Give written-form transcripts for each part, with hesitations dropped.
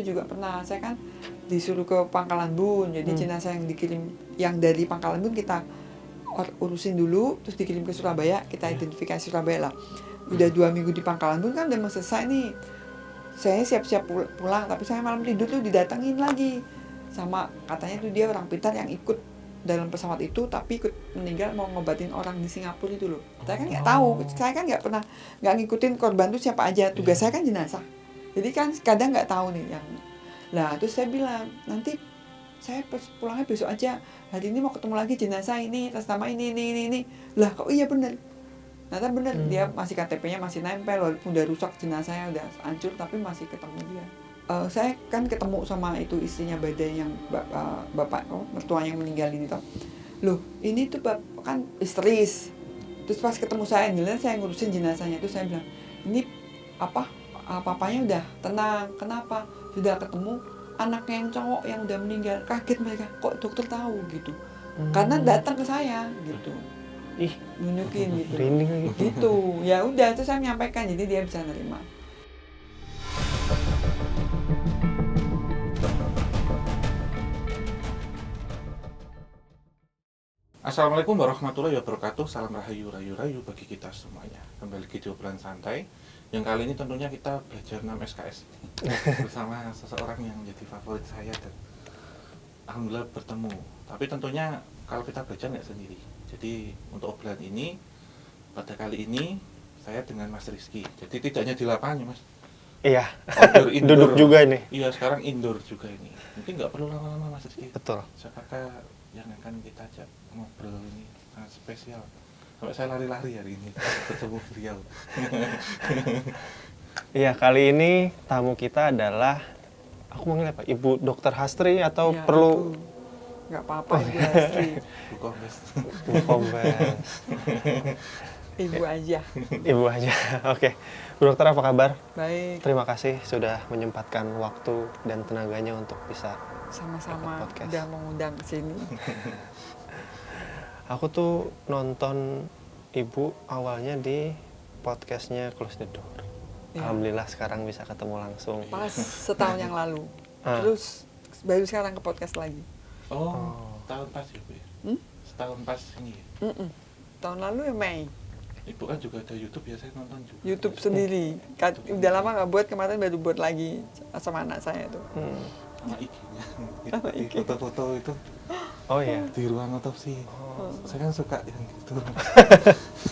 juga pernah. Saya kan disuruh ke Pangkalan Bun, jadi jenazah yang dikirim yang dari Pangkalan Bun kita urusin dulu, terus dikirim ke Surabaya, kita identifikasi Surabaya lah. Udah 2 minggu di Pangkalan Bun kan udah mau selesai nih. Saya siap-siap pulang, tapi saya malam tidur tuh didatengin lagi sama katanya tuh dia orang pintar yang ikut dalam pesawat itu, tapi ikut meninggal mau ngobatin orang di Singapura itu loh. Saya kan nggak tahu, saya kan nggak ngikutin korban tuh siapa aja. Tugas saya kan jenazah, jadi kan kadang nggak tahu nih yang. Nah terus saya bilang nanti saya pulangnya besok aja. Hari ini mau ketemu lagi jenazah ini atas nama ini. Lah kok iya bener. Ternyata bener dia masih KTP-nya masih nempel walaupun udah rusak jenazahnya udah hancur tapi masih ketemu dia. Saya kan ketemu sama itu istrinya Badai yang bapak mertua yang meninggal ini toh. Loh ini tuh bapak kan histeris. Terus pas ketemu saya ngeliat saya ngurusin jenazahnya itu saya bilang ini papanya udah tenang. Kenapa? Sudah ketemu anaknya yang cowok yang udah meninggal. Kaget mereka kok dokter tahu gitu. Karena datang ke saya gitu. Nunjukin gitu. Gitu. Ya udah itu saya menyampaikan jadi dia bisa nerima. Assalamualaikum warahmatullahi wabarakatuh. Salam rahayu bagi kita semuanya. Kembali ke obrolan santai. Yang kali ini tentunya kita belajar 6 SKS bersama seseorang yang menjadi favorit saya dan alhamdulillah bertemu. Tapi tentunya kalau kita belajar nggak sendiri. Jadi untuk obrolan ini pada kali ini saya dengan Mas Rizky. Jadi tidak hanya di lapangan Mas. Iya. Indoor. Duduk juga ini. Iya sekarang indoor juga ini. Mungkin nggak perlu lama-lama Mas Rizky. Betul. Siapakah yang akan kita ajak ngobrol ini sangat spesial. Sampai saya lari-lari hari ini ketemu beliau. Iya, kali ini tamu kita adalah aku manggil apa? Ibu Dr. Hastri atau Ya, perlu nggak apa-apa Ibu Hastri. Bu Kombes. Bu Kombes. Ibu aja. Ibu aja. Oke. Bu Dokter apa kabar? Baik. Terima kasih sudah menyempatkan waktu dan tenaganya untuk bisa Sama-sama ikut podcast. udah mengundang ke sini. Aku tuh nonton Ibu awalnya di podcastnya Close the Door. Ya. Alhamdulillah sekarang bisa ketemu langsung. Pas setahun yang lalu. Terus baru sekarang ke podcast lagi. Tahun pas ya Bu ya? Setahun pas ini ya? Tahun lalu ya Mei. Ibu kan juga ada YouTube ya, saya nonton juga. YouTube sendiri. Udah lama nggak buat, kemarin baru buat lagi sama anak saya tuh. Sama IG-nya. Sama Di IG. foto-foto itu Oh iya. di ruang otopsi. Saya kan suka yang gitu.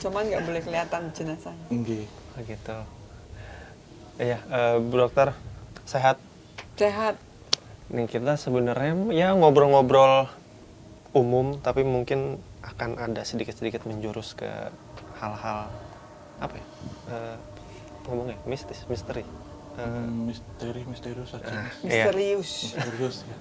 Cuman nggak boleh kelihatan jenazahnya. Nggih. Oh gitu. Iya, Bu Dokter sehat. Sehat. Nih kita sebenarnya ya ngobrol-ngobrol umum, tapi mungkin akan ada sedikit-sedikit menjurus ke hal-hal apa ya? Ngomongnya misteri. Misterius aja. Mas. Misterius. Misterius ya.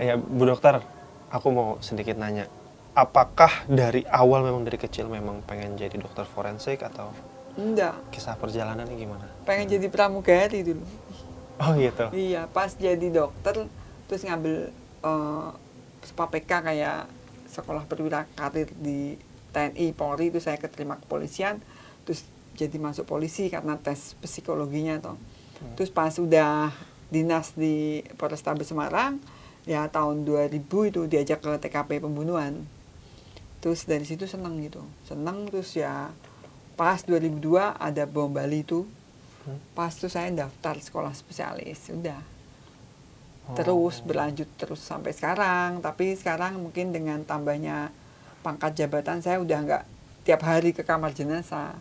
Ya, Bu Dokter, aku mau sedikit nanya. Apakah dari awal memang dari kecil memang pengen jadi dokter forensik atau Enggak. kisah perjalanannya gimana? Pengen jadi pramugari dulu. Oh gitu. Iya, pas jadi dokter terus ngambil SPAPK kayak sekolah perwira karir di TNI Polri, itu saya keterima kepolisian, terus jadi masuk polisi karena tes psikologinya toh. Terus pas udah dinas di Polrestabes Semarang, ya tahun 2000 itu diajak ke TKP pembunuhan. Terus dari situ seneng gitu. Seneng terus ya pas 2002 ada bom Bali itu. Pas itu saya daftar sekolah spesialis, udah. Terus berlanjut terus sampai sekarang, tapi sekarang mungkin dengan tambahnya pangkat jabatan saya udah nggak tiap hari ke kamar jenazah.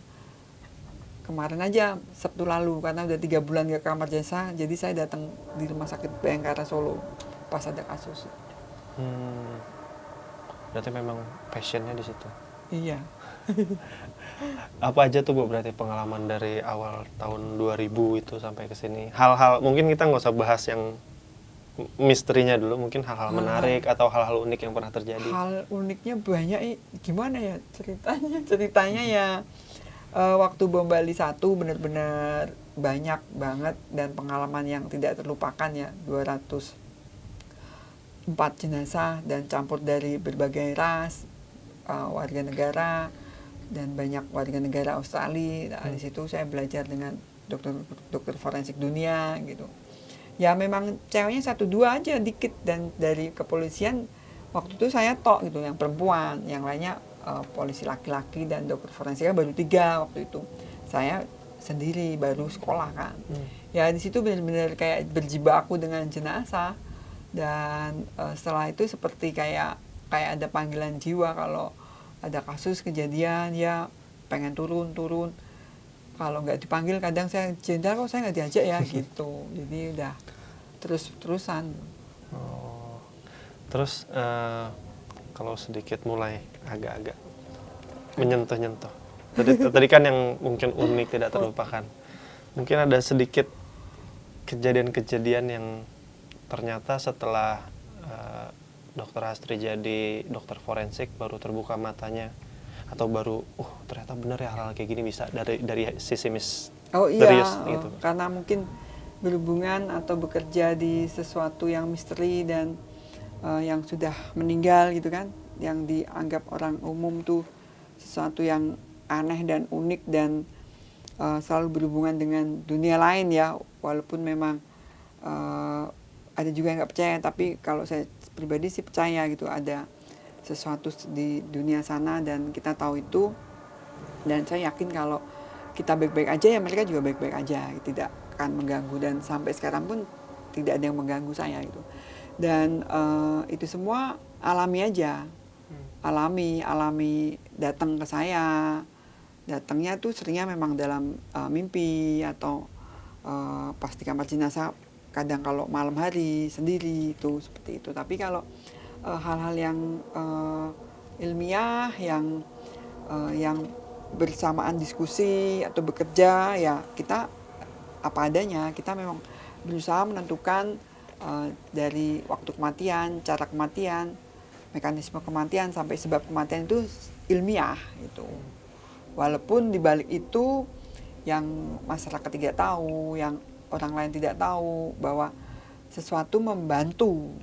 Kemarin aja Sabtu lalu karena udah 3 bulan ke kamar jenazah, jadi saya datang di Rumah Sakit Bayangkara Solo pas ada kasus. Berarti memang passionnya di situ. Iya. Apa aja tuh Bu berarti pengalaman dari awal tahun 2000 itu sampai ke sini? Hal-hal mungkin kita nggak usah bahas yang misterinya dulu, mungkin hal-hal menarik atau hal-hal unik yang pernah terjadi. Hal uniknya banyak, gimana ya ceritanya ya waktu bom Bali 1 benar-benar banyak banget dan pengalaman yang tidak terlupakan ya. 204 jenazah dan campur dari berbagai ras, warga negara dan banyak warga negara Australia. Nah, di situ saya belajar dengan dokter forensik dunia gitu. ya memang ceweknya 1-2 aja dikit, dan dari kepolisian waktu itu saya tok gitu yang perempuan, yang lainnya polisi laki-laki dan dokter forensiknya baru 3 waktu itu. Saya sendiri baru sekolah kan. Ya di situ benar-benar kayak berjibaku dengan jenazah, dan setelah itu seperti kayak ada panggilan jiwa. Kalau ada kasus kejadian ya pengen turun, kalau nggak dipanggil kadang saya, jenderal kok saya nggak diajak ya gitu. Jadi udah terusan. Oh. Terus kalau sedikit mulai agak-agak menyentuh-nyentuh. Tadi kan yang mungkin unik tidak terlupakan. Mungkin ada sedikit kejadian-kejadian yang ternyata setelah Dokter Astri jadi dokter forensik baru terbuka matanya, atau baru ternyata benar ya hal-hal kayak gini bisa dari sisi misterius gitu. Karena mungkin berhubungan atau bekerja di sesuatu yang misteri dan yang sudah meninggal gitu kan, yang dianggap orang umum tuh sesuatu yang aneh dan unik dan selalu berhubungan dengan dunia lain ya, walaupun memang ada juga yang nggak percaya, tapi kalau saya pribadi sih percaya gitu, ada sesuatu di dunia sana dan kita tahu itu, dan saya yakin kalau kita baik-baik aja ya mereka juga baik-baik aja, tidak akan mengganggu, dan sampai sekarang pun tidak ada yang mengganggu saya gitu. Dan itu semua alami aja, alami datang ke saya. Datangnya tuh seringnya memang dalam mimpi atau pas di kamar jenazah, kadang kalau malam hari sendiri itu seperti itu. Tapi kalau hal-hal yang ilmiah yang bersamaan diskusi atau bekerja ya kita apa adanya, kita memang berusaha menentukan dari waktu kematian, cara kematian, mekanisme kematian sampai sebab kematian itu ilmiah itu. Walaupun di balik itu yang masyarakat tidak tahu, yang orang lain tidak tahu, bahwa sesuatu membantu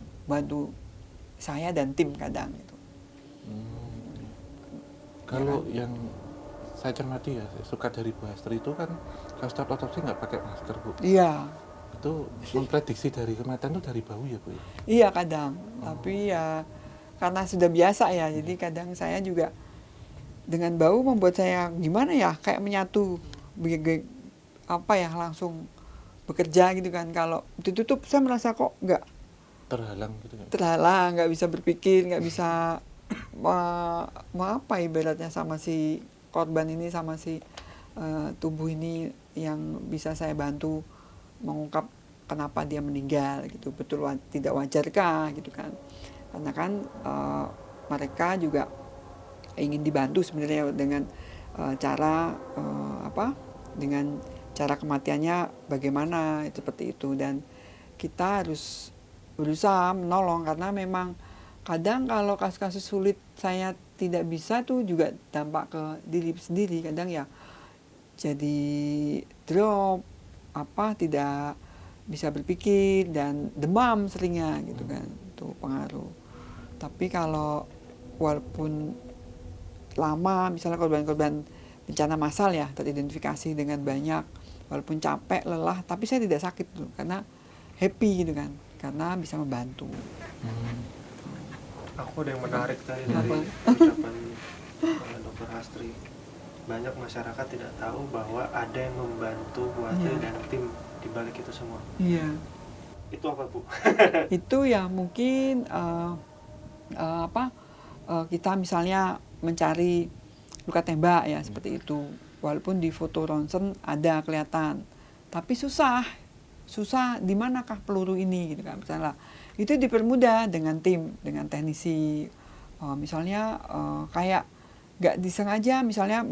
saya dan tim kadang itu. Kalau yang saya cermati ya, saya suka dari Bu Astri itu kan kalau setiap otopsi nggak pakai masker, Bu. Iya. Itu memprediksi dari kematian itu dari bau ya, Bu? Iya kadang, tapi ya karena sudah biasa ya, jadi kadang saya juga dengan bau membuat saya gimana ya, kayak menyatu, langsung bekerja gitu kan. Kalau ditutup saya merasa kok nggak Terhalang gitu kan? Terhalang, nggak bisa berpikir, nggak bisa ibaratnya sama si korban ini, sama si tubuh ini yang bisa saya bantu mengungkap kenapa dia meninggal gitu, betul tidak wajarkah gitu kan. Karena kan mereka juga ingin dibantu sebenarnya dengan dengan cara kematiannya bagaimana, seperti itu. Dan kita harus berusaha menolong, karena memang kadang kalau kasus-kasus sulit saya tidak bisa tuh juga dampak ke diri sendiri. Kadang ya jadi drop, tidak bisa berpikir dan demam seringnya gitu kan, itu pengaruh. Tapi kalau walaupun lama, misalnya korban-korban bencana massal ya teridentifikasi dengan banyak, walaupun capek, lelah, tapi saya tidak sakit tuh, karena happy gitu kan, karena bisa membantu. Aku ada yang menarik tadi dari ucapan Dokter Astri. Banyak masyarakat tidak tahu bahwa ada yang membantu Bu Astri dan tim di balik itu semua. Iya. Itu apa, Bu? Itu ya mungkin kita misalnya mencari luka tembak ya, seperti itu. Walaupun di foto ronsen ada kelihatan, tapi susah di manakah peluru ini gitu kan. Misalnya itu dipermudah dengan tim, dengan teknisi. Misalnya kayak nggak disengaja, misalnya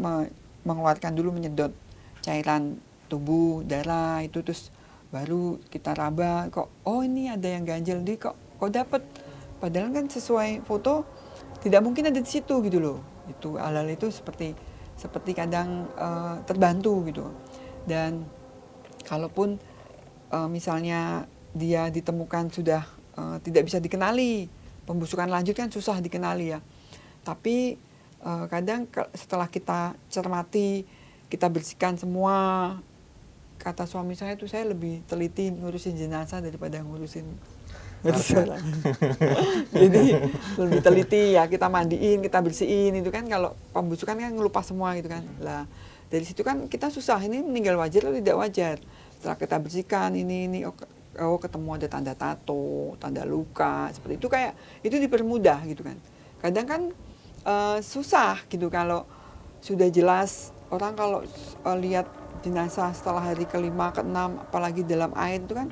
mengeluarkan dulu, menyedot cairan tubuh, darah itu, terus baru kita raba, kok ini ada yang ganjel di kok dapat, padahal kan sesuai foto tidak mungkin ada di situ gitu loh. Itu hal-hal itu seperti kadang terbantu gitu. Dan kalaupun misalnya dia ditemukan sudah tidak bisa dikenali, pembusukan lanjut kan susah dikenali ya, tapi kadang setelah kita cermati, kita bersihkan semua, kata suami saya tuh, saya lebih teliti ngurusin jenazah daripada ngurusin orang. Jadi lebih teliti ya, kita mandiin, kita bersihin itu kan. Kalau pembusukan kan ngelupas semua gitu kan. Lah dari situ kan kita susah, ini meninggal wajar atau tidak wajar. Setelah kita bersihkan ini oh ketemu ada tanda tato, tanda luka seperti itu, kayak itu dipermudah gitu kan. Kadang kan susah gitu kalau sudah jelas. Orang kalau lihat jenazah setelah hari kelima, keenam, apalagi dalam air itu kan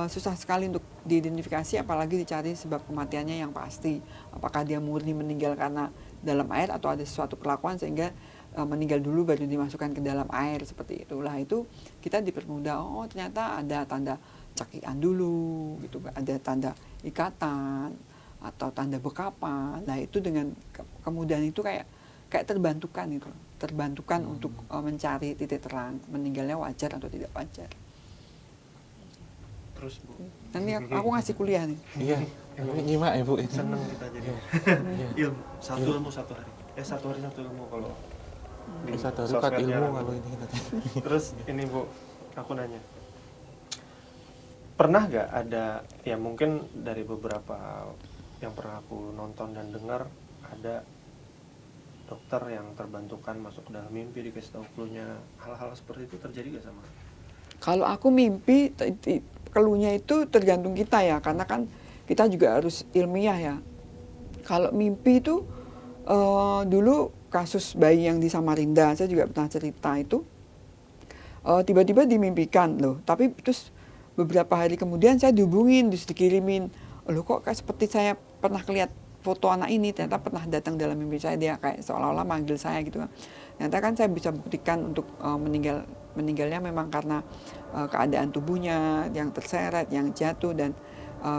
susah sekali untuk diidentifikasi, apalagi dicari sebab kematiannya yang pasti. Apakah dia murni meninggal karena dalam air atau ada sesuatu perlakuan sehingga meninggal dulu baru dimasukkan ke dalam air, seperti itulah. Itu kita dipermudah, oh ternyata ada tanda cakian dulu gitu, ada tanda ikatan atau tanda bekapan. Nah itu dengan kemudahan itu kayak terbantukan itu, untuk mencari titik terang meninggalnya wajar atau tidak wajar. Terus Bu, Nanti aku ngasih kuliah nih. Iya, nyimak ya Bu. seneng kita jadi ilmu satu hari. Satu hari satu ilmu kalau di Satu sosmed hari ilmu jarang. kalau ini nanti. Terus ini Bu, aku nanya, pernah gak ada, ya mungkin dari beberapa yang pernah aku nonton dan dengar, ada dokter yang terbantukan masuk ke dalam mimpi, dikasih tahu clue-nya, hal-hal seperti itu terjadi gak sama? Kalau aku mimpi, keluhnya itu tergantung kita ya, karena kan kita juga harus ilmiah ya. Kalau mimpi itu dulu kasus bayi yang di Samarinda, saya juga pernah cerita itu, tiba-tiba dimimpikan loh, tapi terus beberapa hari kemudian saya dihubungin, terus dikirimin, loh kok kayak seperti saya pernah lihat foto anak ini, ternyata pernah datang dalam mimpi saya, dia kayak seolah-olah manggil saya gitu kan. Ternyata kan saya bisa buktikan untuk meninggalnya memang karena keadaan tubuhnya yang terseret, yang jatuh, dan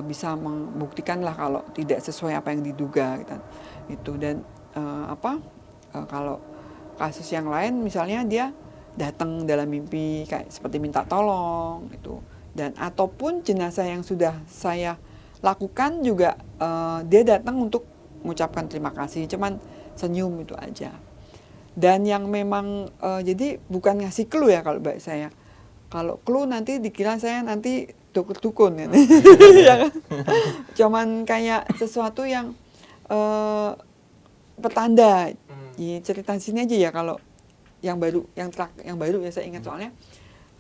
bisa membuktikan lah kalau tidak sesuai apa yang diduga gitu. Itu dan kalau kasus yang lain misalnya dia datang dalam mimpi kayak seperti minta tolong gitu, dan ataupun jenazah yang sudah saya lakukan juga dia datang untuk mengucapkan terima kasih, cuman senyum itu aja. Dan yang memang jadi bukan ngasih clue ya kalau baik saya. Kalau clue nanti dikira saya nanti dukun ya. Ya kan? Cuman kayak sesuatu yang petanda. Ya, cerita sini aja ya, kalau yang baru ya saya ingat, soalnya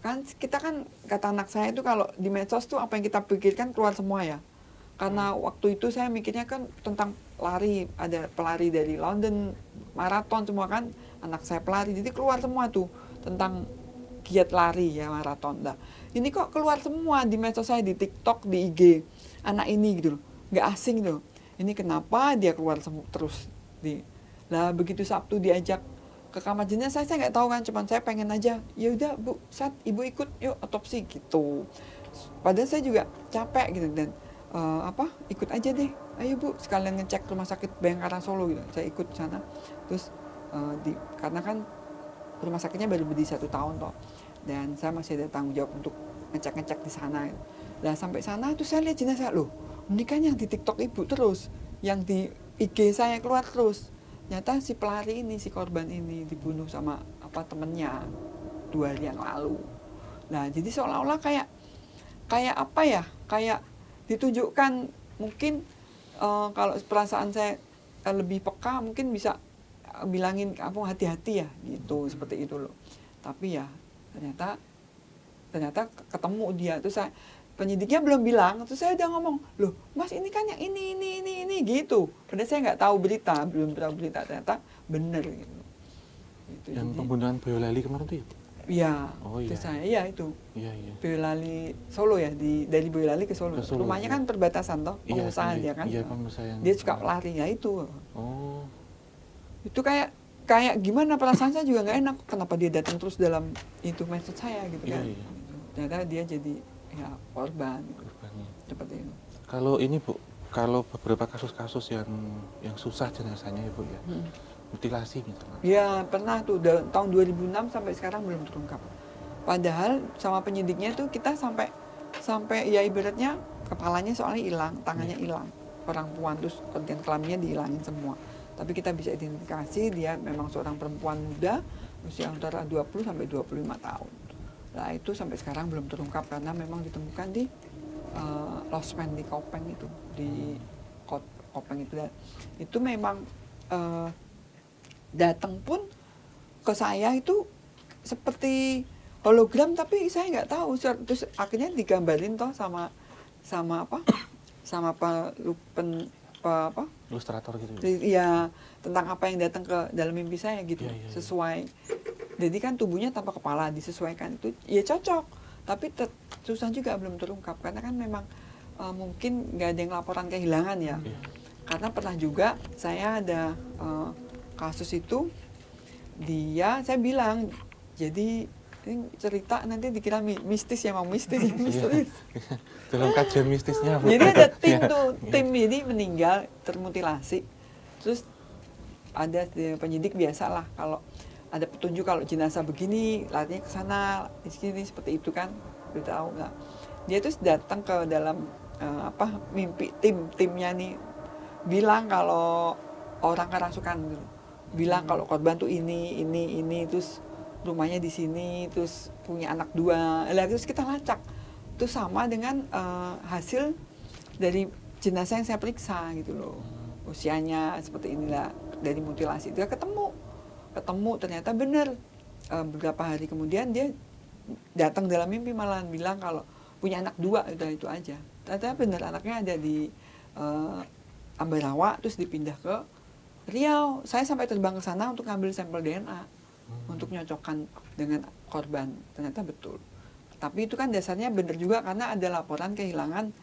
kan kita kan, kata anak saya itu kalau di medsos tuh apa yang kita pikirkan keluar semua ya. Karena waktu itu saya mikirnya kan tentang lari, ada pelari dari London, maraton semua kan, anak saya pelari, jadi keluar semua tuh tentang giat lari ya, maraton. Nah, ini kok keluar semua di medsos saya, di TikTok, di IG, anak ini gitu loh, nggak asing loh. Ini kenapa dia keluar terus lah begitu Sabtu diajak ke kamar jenazah, saya nggak tahu kan, cuman saya pengen aja, ya udah Bu, Ibu ikut yuk otopsi gitu. Padahal saya juga capek gitu, dan ikut aja deh, ayo Bu, sekalian ngecek rumah sakit Bayangkara Solo gitu. Saya ikut sana, terus karena kan rumah sakitnya baru berdiri 1 tahun toh, dan saya masih ada tanggung jawab untuk ngecek di sana gitu. Nah sampai sana tuh saya lihat jenazah, loh ini kan yang di TikTok Ibu terus, yang di IG saya keluar terus. Ternyata si pelari ini, si korban ini dibunuh sama temennya 2 hari yang lalu. Nah jadi seolah-olah kayak apa ya, kayak ditunjukkan mungkin kalau perasaan saya lebih peka, mungkin bisa bilangin kamu hati-hati ya gitu, seperti itu loh. Tapi ya ternyata ketemu dia, terus penyidiknya belum bilang, terus saya udah ngomong, loh Mas ini kan yang ini gitu. Padahal saya nggak tahu belum tahu berita, ternyata bener gitu. Yang pembunuhan Boyolali kemarin tuh ya? Iya, oh, itu iya. saya, iya itu. Iya. Boyolali Solo ya, dari Boyolali ke Solo. Rumahnya kan perbatasan toh, pengusaha dia kan. Iya, pengusaha. Dia suka pelari ya itu. Oh. Itu kayak gimana, perasaan saya juga nggak enak. Kenapa dia datang terus dalam itu medsos saya gitu kan? Iya. Ternyata dia jadi ya korban. Seperti itu. Kalau ini Bu, kalau beberapa kasus-kasus yang susah jenazahnya ya Bu ya, mutilasi misalnya. Ya pernah tuh, tahun 2006 sampai sekarang belum terungkap. Padahal sama penyidiknya tuh kita sampai ya ibaratnya kepalanya soalnya hilang, tangannya hilang, perempuan, terus organ kelaminnya dihilangin semua. Tapi kita bisa identifikasi dia memang seorang perempuan muda, usia antara 20 sampai 25 tahun. Nah itu sampai sekarang belum terungkap karena memang ditemukan di losmen di Kopeng itu, di Kopeng itu. Dan itu memang datang pun ke saya itu seperti hologram, tapi saya nggak tahu. Terus akhirnya digambarin toh sama apa, sama apa Ilustrator gitu. ya, tentang apa yang datang ke dalam mimpi saya gitu. Iya. Sesuai. Jadi kan tubuhnya tanpa kepala disesuaikan itu ya cocok, tapi susah juga, belum terungkap karena kan memang mungkin nggak ada yang laporan kehilangan ya. Iya. Karena pernah juga saya ada kasus itu, saya bilang, jadi ini cerita nanti dikira mistis ya, mau mistis ya, mistis. Dalam kajian mistisnya. Jadi ada tim Iya. tuh, tim jadi meninggal termutilasi. Terus ada penyidik biasalah kalau ada petunjuk kalau jenazah begini, larinya ke sana, di sini seperti itu kan, beritahu. Nah, dia terus datang ke dalam mimpi timnya nih, bilang kalau orang kerasukan gitu. Bilang kalau korban tuh ini, terus rumahnya di sini, terus punya anak 2. Lah terus kita lacak. Itu sama dengan hasil dari jenazah yang saya periksa gitu loh. Usianya seperti inilah, dari mutilasi. Dia ketemu ternyata benar. Beberapa hari kemudian dia datang dalam mimpi malahan bilang kalau punya anak 2, itu aja. Ternyata benar anaknya ada di Ambarawa, terus dipindah ke Riau. Saya sampai terbang ke sana untuk ngambil sampel DNA untuk nyocokkan dengan korban. Ternyata betul. Tapi itu kan dasarnya benar juga karena ada laporan kehilangan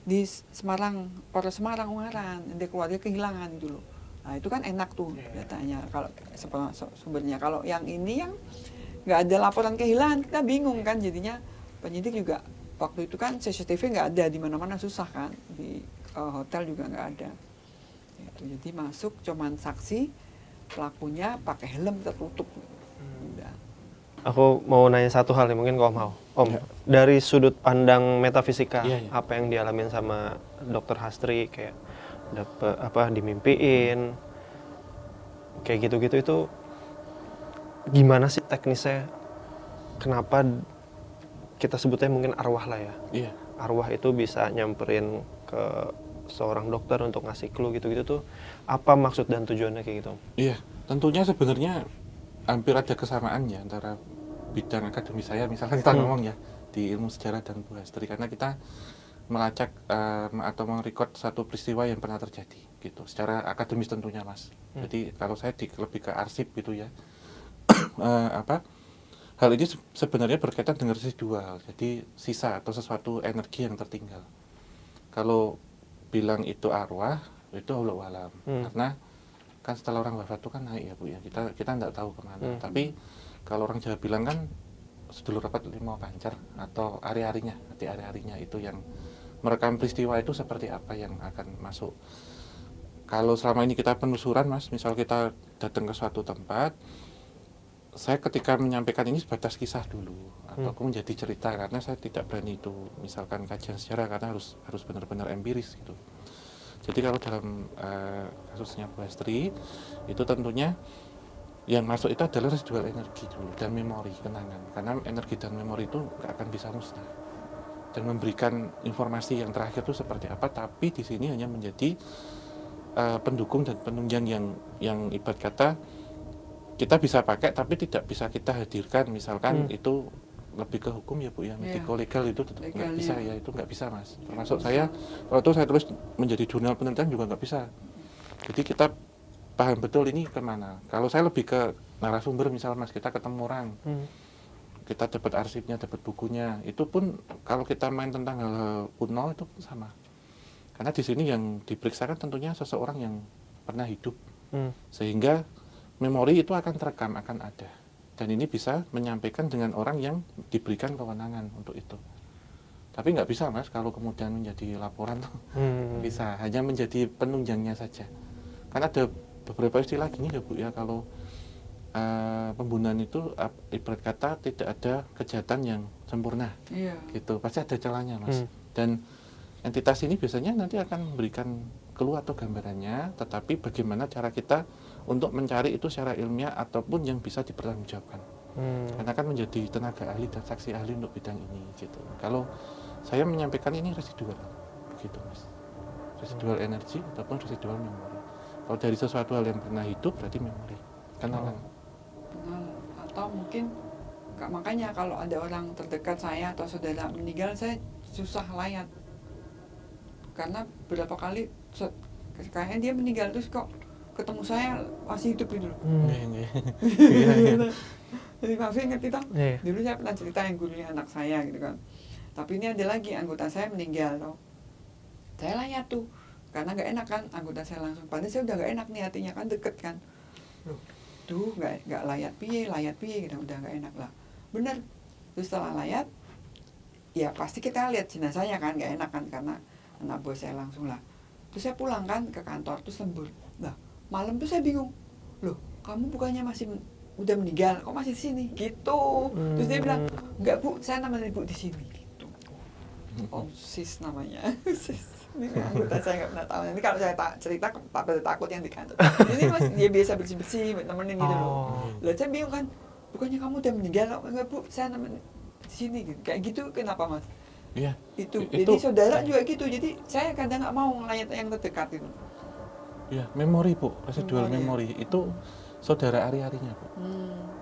di Semarang, Polres Semarang, Ungaran, ada keluarga kehilangan gitu loh. Nah itu kan enak tuh datanya kalau sumbernya. Kalau yang ini yang nggak ada laporan kehilangan, kita bingung kan jadinya. Penyidik juga waktu itu kan CCTV nggak ada, di mana-mana susah kan, di hotel juga nggak ada. Gitu. Jadi masuk cuman saksi, pelakunya pakai helm tertutup. Udah. Aku mau nanya satu hal nih, mungkin kalau mau. Om, dari sudut pandang metafisika, Iya. apa yang dialamin sama Dr. Hastri, kayak dimimpiin, kayak gitu-gitu, itu gimana sih teknisnya? Kenapa kita sebutnya mungkin arwah lah ya? Iya. Arwah itu bisa nyamperin ke seorang dokter untuk ngasih clue gitu-gitu tuh, apa maksud dan tujuannya kayak gitu? Iya, tentunya sebenarnya hampir ada kesamaannya antara bidang akademi saya, misalkan kita ngomong ya di ilmu sejarah dan Bu Hastri, karena kita melacak atau merekod satu peristiwa yang pernah terjadi gitu, secara akademis tentunya Mas. Jadi kalau saya lebih ke arsip gitu ya. Hal ini sebenarnya berkaitan dengan residual, jadi sisa atau sesuatu energi yang tertinggal. Kalau bilang itu arwah, itu Allahu alam. Karena kan setelah orang wafat itu kan naik ya Bu ya, kita nggak tahu kemana. Tapi kalau orang Jawa bilang kan sedulur rapat lima pancar, atau ari-arinya, hati ari-arinya itu yang merekam peristiwa itu seperti apa yang akan masuk. Kalau selama ini kita penelusuran Mas, misal kita datang ke suatu tempat, saya ketika menyampaikan ini sebatas kisah dulu, atau menjadi cerita, karena saya tidak berani itu misalkan kajian sejarah, karena harus benar-benar empiris gitu. Jadi kalau dalam kasusnya Bu Hastri, itu tentunya yang masuk itu adalah residual energi dulu dan memori, kenangan. Karena energi dan memori itu nggak akan bisa musnah. Dan memberikan informasi yang terakhir itu seperti apa, tapi di sini hanya menjadi pendukung dan penunjang yang ibarat kata kita bisa pakai tapi tidak bisa kita hadirkan. Misalkan itu lebih ke hukum ya Bu ya, medico legal itu tetap nggak bisa ya, itu nggak bisa Mas. Termasuk saya, kalau itu saya tulis menjadi jurnal penelitian juga nggak bisa. Jadi kita paham betul ini kemana. Kalau saya lebih ke narasumber, misalnya Mas, kita ketemu orang, kita dapat arsipnya, dapat bukunya, itu pun kalau kita main tentang hal kuno itu sama. Karena di sini yang diperiksakan tentunya seseorang yang pernah hidup, sehingga memori itu akan terekam, akan ada. Dan ini bisa menyampaikan dengan orang yang diberikan kewenangan untuk itu. Tapi nggak bisa Mas, kalau kemudian menjadi laporan tuh bisa, hanya menjadi penunjangnya saja. Karena ada beberapa istilah gini ya Bu ya, kalau pembunuhan itu ibarat kata tidak ada kejahatan yang sempurna, gitu, pasti ada celahnya Mas. Dan entitas ini biasanya nanti akan memberikan clue atau gambarannya, tetapi bagaimana cara kita untuk mencari itu secara ilmiah ataupun yang bisa dipertanggungjawabkan. Karena kan menjadi tenaga ahli dan saksi ahli untuk bidang ini gitu. Kalau saya menyampaikan ini residual, begitu Mas. Residual energi ataupun residual memori. Kalau dari sesuatu hal yang pernah hidup berarti memori, kenalan. Kenal. Atau mungkin makanya kalau ada orang terdekat saya atau saudara meninggal, saya susah layat. Karena berapa kali kayaknya dia meninggal terus kok ketemu saya masih hidup gitu loh. Iya. Jadi maksudnya ngerti toh? Iya. Dulu saya pernah cerita yang gurunya anak saya gitu kan. Tapi ini ada lagi anggota saya meninggal toh. Saya layat tuh. Karena nggak enak kan anggota saya langsung. Padahal saya udah nggak enak nih hatinya kan deket kan. Loh, tuh nggak layat piye gitu udah nggak enak lah. Bener. Terus setelah layat, ya pasti kita lihat jenazahnya kan nggak enak kan karena anak buah saya langsung lah. Terus saya pulang kan ke kantor terus lembur. Nah malam tuh saya bingung. Loh kamu bukannya masih udah meninggal kok masih di sini gitu. Terus dia bilang enggak bu saya nemenin ibu di sini gitu. Oh sis namanya sis. Ini anggota saya nggak pernah tahu. Nanti kalau saya cerita takut yang di kantor. Ini mas dia biasa bersih nemenin gitu loh. Lah saya bingung kan bukannya kamu udah meninggal kok enggak bu saya nemenin di sini gitu. Kayak gitu kenapa mas? Iya. Itu jadi saudara juga gitu. Jadi saya kadang nggak mau ngelayat yang terdekat itu. Iya, memori Bu, residual memori itu saudara ari-arinya Bu.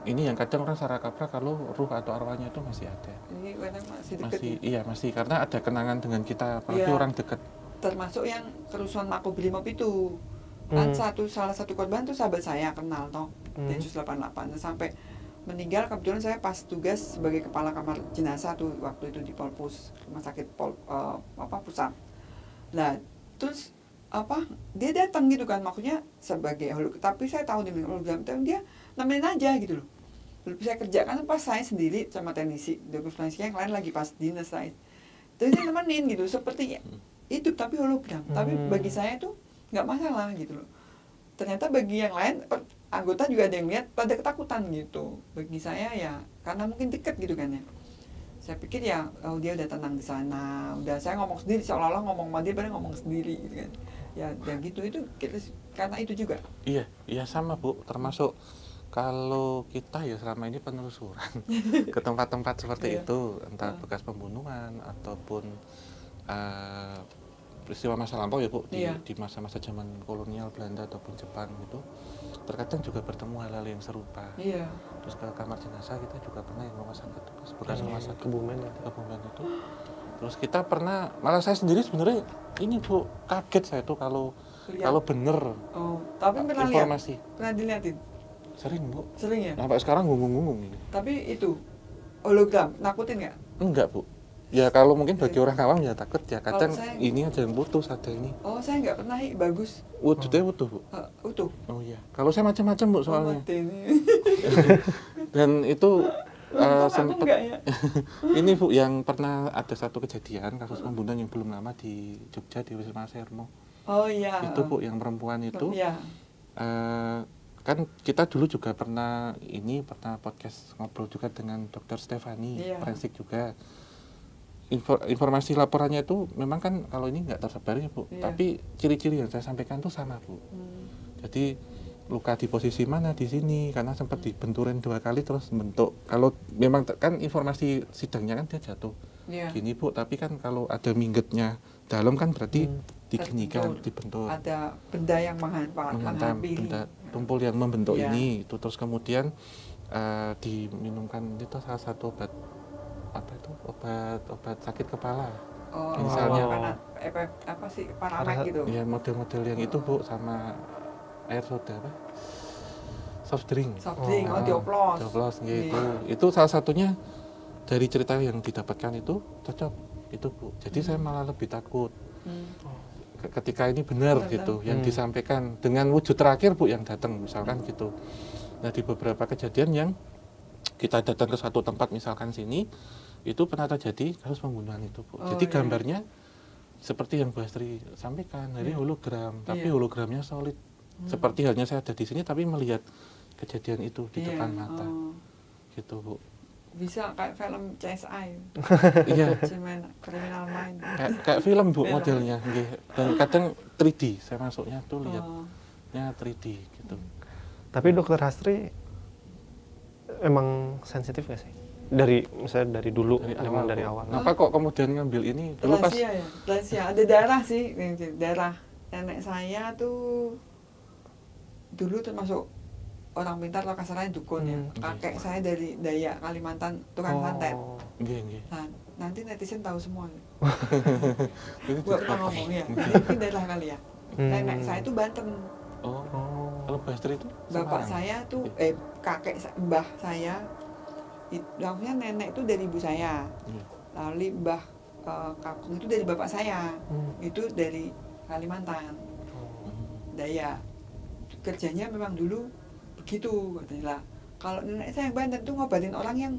Ini yang kadang orang salah kaprah kalau ruh atau arwahnya itu masih ada. Ini kadang masih dekat. Iya masih karena ada kenangan dengan kita, apalagi orang dekat. Termasuk yang kerusuhan Makobrimob itu. Kan salah satu korban tuh sahabat saya kenal toh. Densus 88 sampai meninggal kebetulan saya pas tugas sebagai kepala kamar jenazah tuh waktu itu di Polpus rumah sakit pusat. Nah, terus dia datang gitu kan maksudnya sebagai tapi saya tahu dia hologram tapi dia nemenin aja gitu loh. Lalu saya kerjakan pas saya sendiri sama teknisi yang lain lagi pas dinas saya. Terus dia nemenin gitu seperti hidup tapi hologram. Tapi bagi saya itu nggak masalah gitu loh. Ternyata bagi yang lain anggota juga ada yang lihat pada ketakutan gitu. Bagi saya ya karena mungkin dekat gitu kan ya. Saya pikir ya dia udah tenang di sana. Udah saya ngomong sendiri seolah-olah ngomong sama dia padahal ngomong sendiri gitu kan. Ya gitu itu karena itu juga. Iya sama Bu, termasuk kalau kita ya selama ini penelusuran ke tempat-tempat seperti itu, entah bekas pembunuhan ataupun peristiwa masa lampau ya Bu, di masa-masa zaman kolonial Belanda ataupun Jepang gitu, terkadang juga bertemu hal-hal yang serupa. Terus ke kamar jenazah kita juga pernah yang memasang petugas bekas rumah sakit Kebumen itu. Terus kita pernah, malah saya sendiri sebenarnya ini Bu, kaget saya tuh kalau bener tapi pernah informasi. Pernah dilihatin? Sering Bu. Sering ya? Sampai sekarang ngunggung ini. Tapi itu hologram, nakutin nggak? Enggak Bu. Ya kalau mungkin bagi orang awam ya takut ya kadang ini ada yang putus ada ini. Oh saya nggak pernah bagus. Wujudnya utuh Bu. Utuh. Oh iya. Kalau saya macam-macam Bu soalnya. Dan itu sempat ya? ini Bu yang pernah ada satu kejadian kasus pembunuhan yang belum lama di Jogja di Wisma Sermo. Oh iya. Itu Bu yang perempuan itu. Iya. Kan kita dulu juga pernah podcast ngobrol juga dengan Dr. Stefani forensik juga. Informasi laporannya itu memang kan kalau ini nggak tersebar ya Bu, tapi ciri-ciri yang saya sampaikan tuh sama Bu. Jadi luka di posisi mana di sini karena sempat dibenturin 2 kali terus bentuk. Kalau memang kan informasi sidangnya kan dia jatuh gini Bu, tapi kan kalau ada minggetnya dalam kan berarti diginikan, dibentuk. Ada benda yang menghantam, benda tumpul yang membentuk ini itu terus kemudian diminumkan itu salah satu obat obat sakit kepala. Misalnya apa sih paramek gitu. Ya model-model yang itu Bu sama air soda soft drink. Dioplos gitu. Itu salah satunya dari cerita yang didapatkan itu cocok itu Bu. Jadi saya malah lebih takut. Ketika ini benar gitu yang disampaikan dengan wujud terakhir Bu yang datang misalkan gitu. Nah di beberapa kejadian yang kita datang ke satu tempat misalkan sini itu pernah terjadi kasus pembunuhan itu Bu. Jadi gambarnya seperti yang Bu Astri sampaikan dari hologram, tapi hologramnya solid. Seperti halnya saya ada di sini tapi melihat kejadian itu di depan mata. Gitu Bu. Bisa kayak film CSI. Iya. Criminal Mind. Kayak film Bu modelnya nggih. Dan kadang 3D saya masuknya tuh lihatnya 3D gitu. Tapi Dokter Astri emang sensitif gak sih? Misalnya dari dulu, memang dari Bu. awal. Kenapa kok kemudian ngambil ini? Dulu pas Rahasia ya, rahasia. Ada darah sih, darah nenek saya tuh dulu termasuk orang pintar atau kasarnya dukun ya. Kakek saya dari Dayak Kalimantan, tukang santet. nggih, nggih. Nah, nanti netizen tahu semua. Ini Gua pernah ngomong ya, ini darah kali ya. Nenek saya tuh Banten, Oh, kalau Bastri itu bapak Semarang? saya tuh mbah saya, maksudnya nenek itu dari ibu saya. Iya. Lalu mbah kakung itu dari bapak saya, itu dari Kalimantan, Dayak. Kerjanya memang dulu begitu katanya lah. Kalau nenek saya yang Banten tuh ngobatin orang yang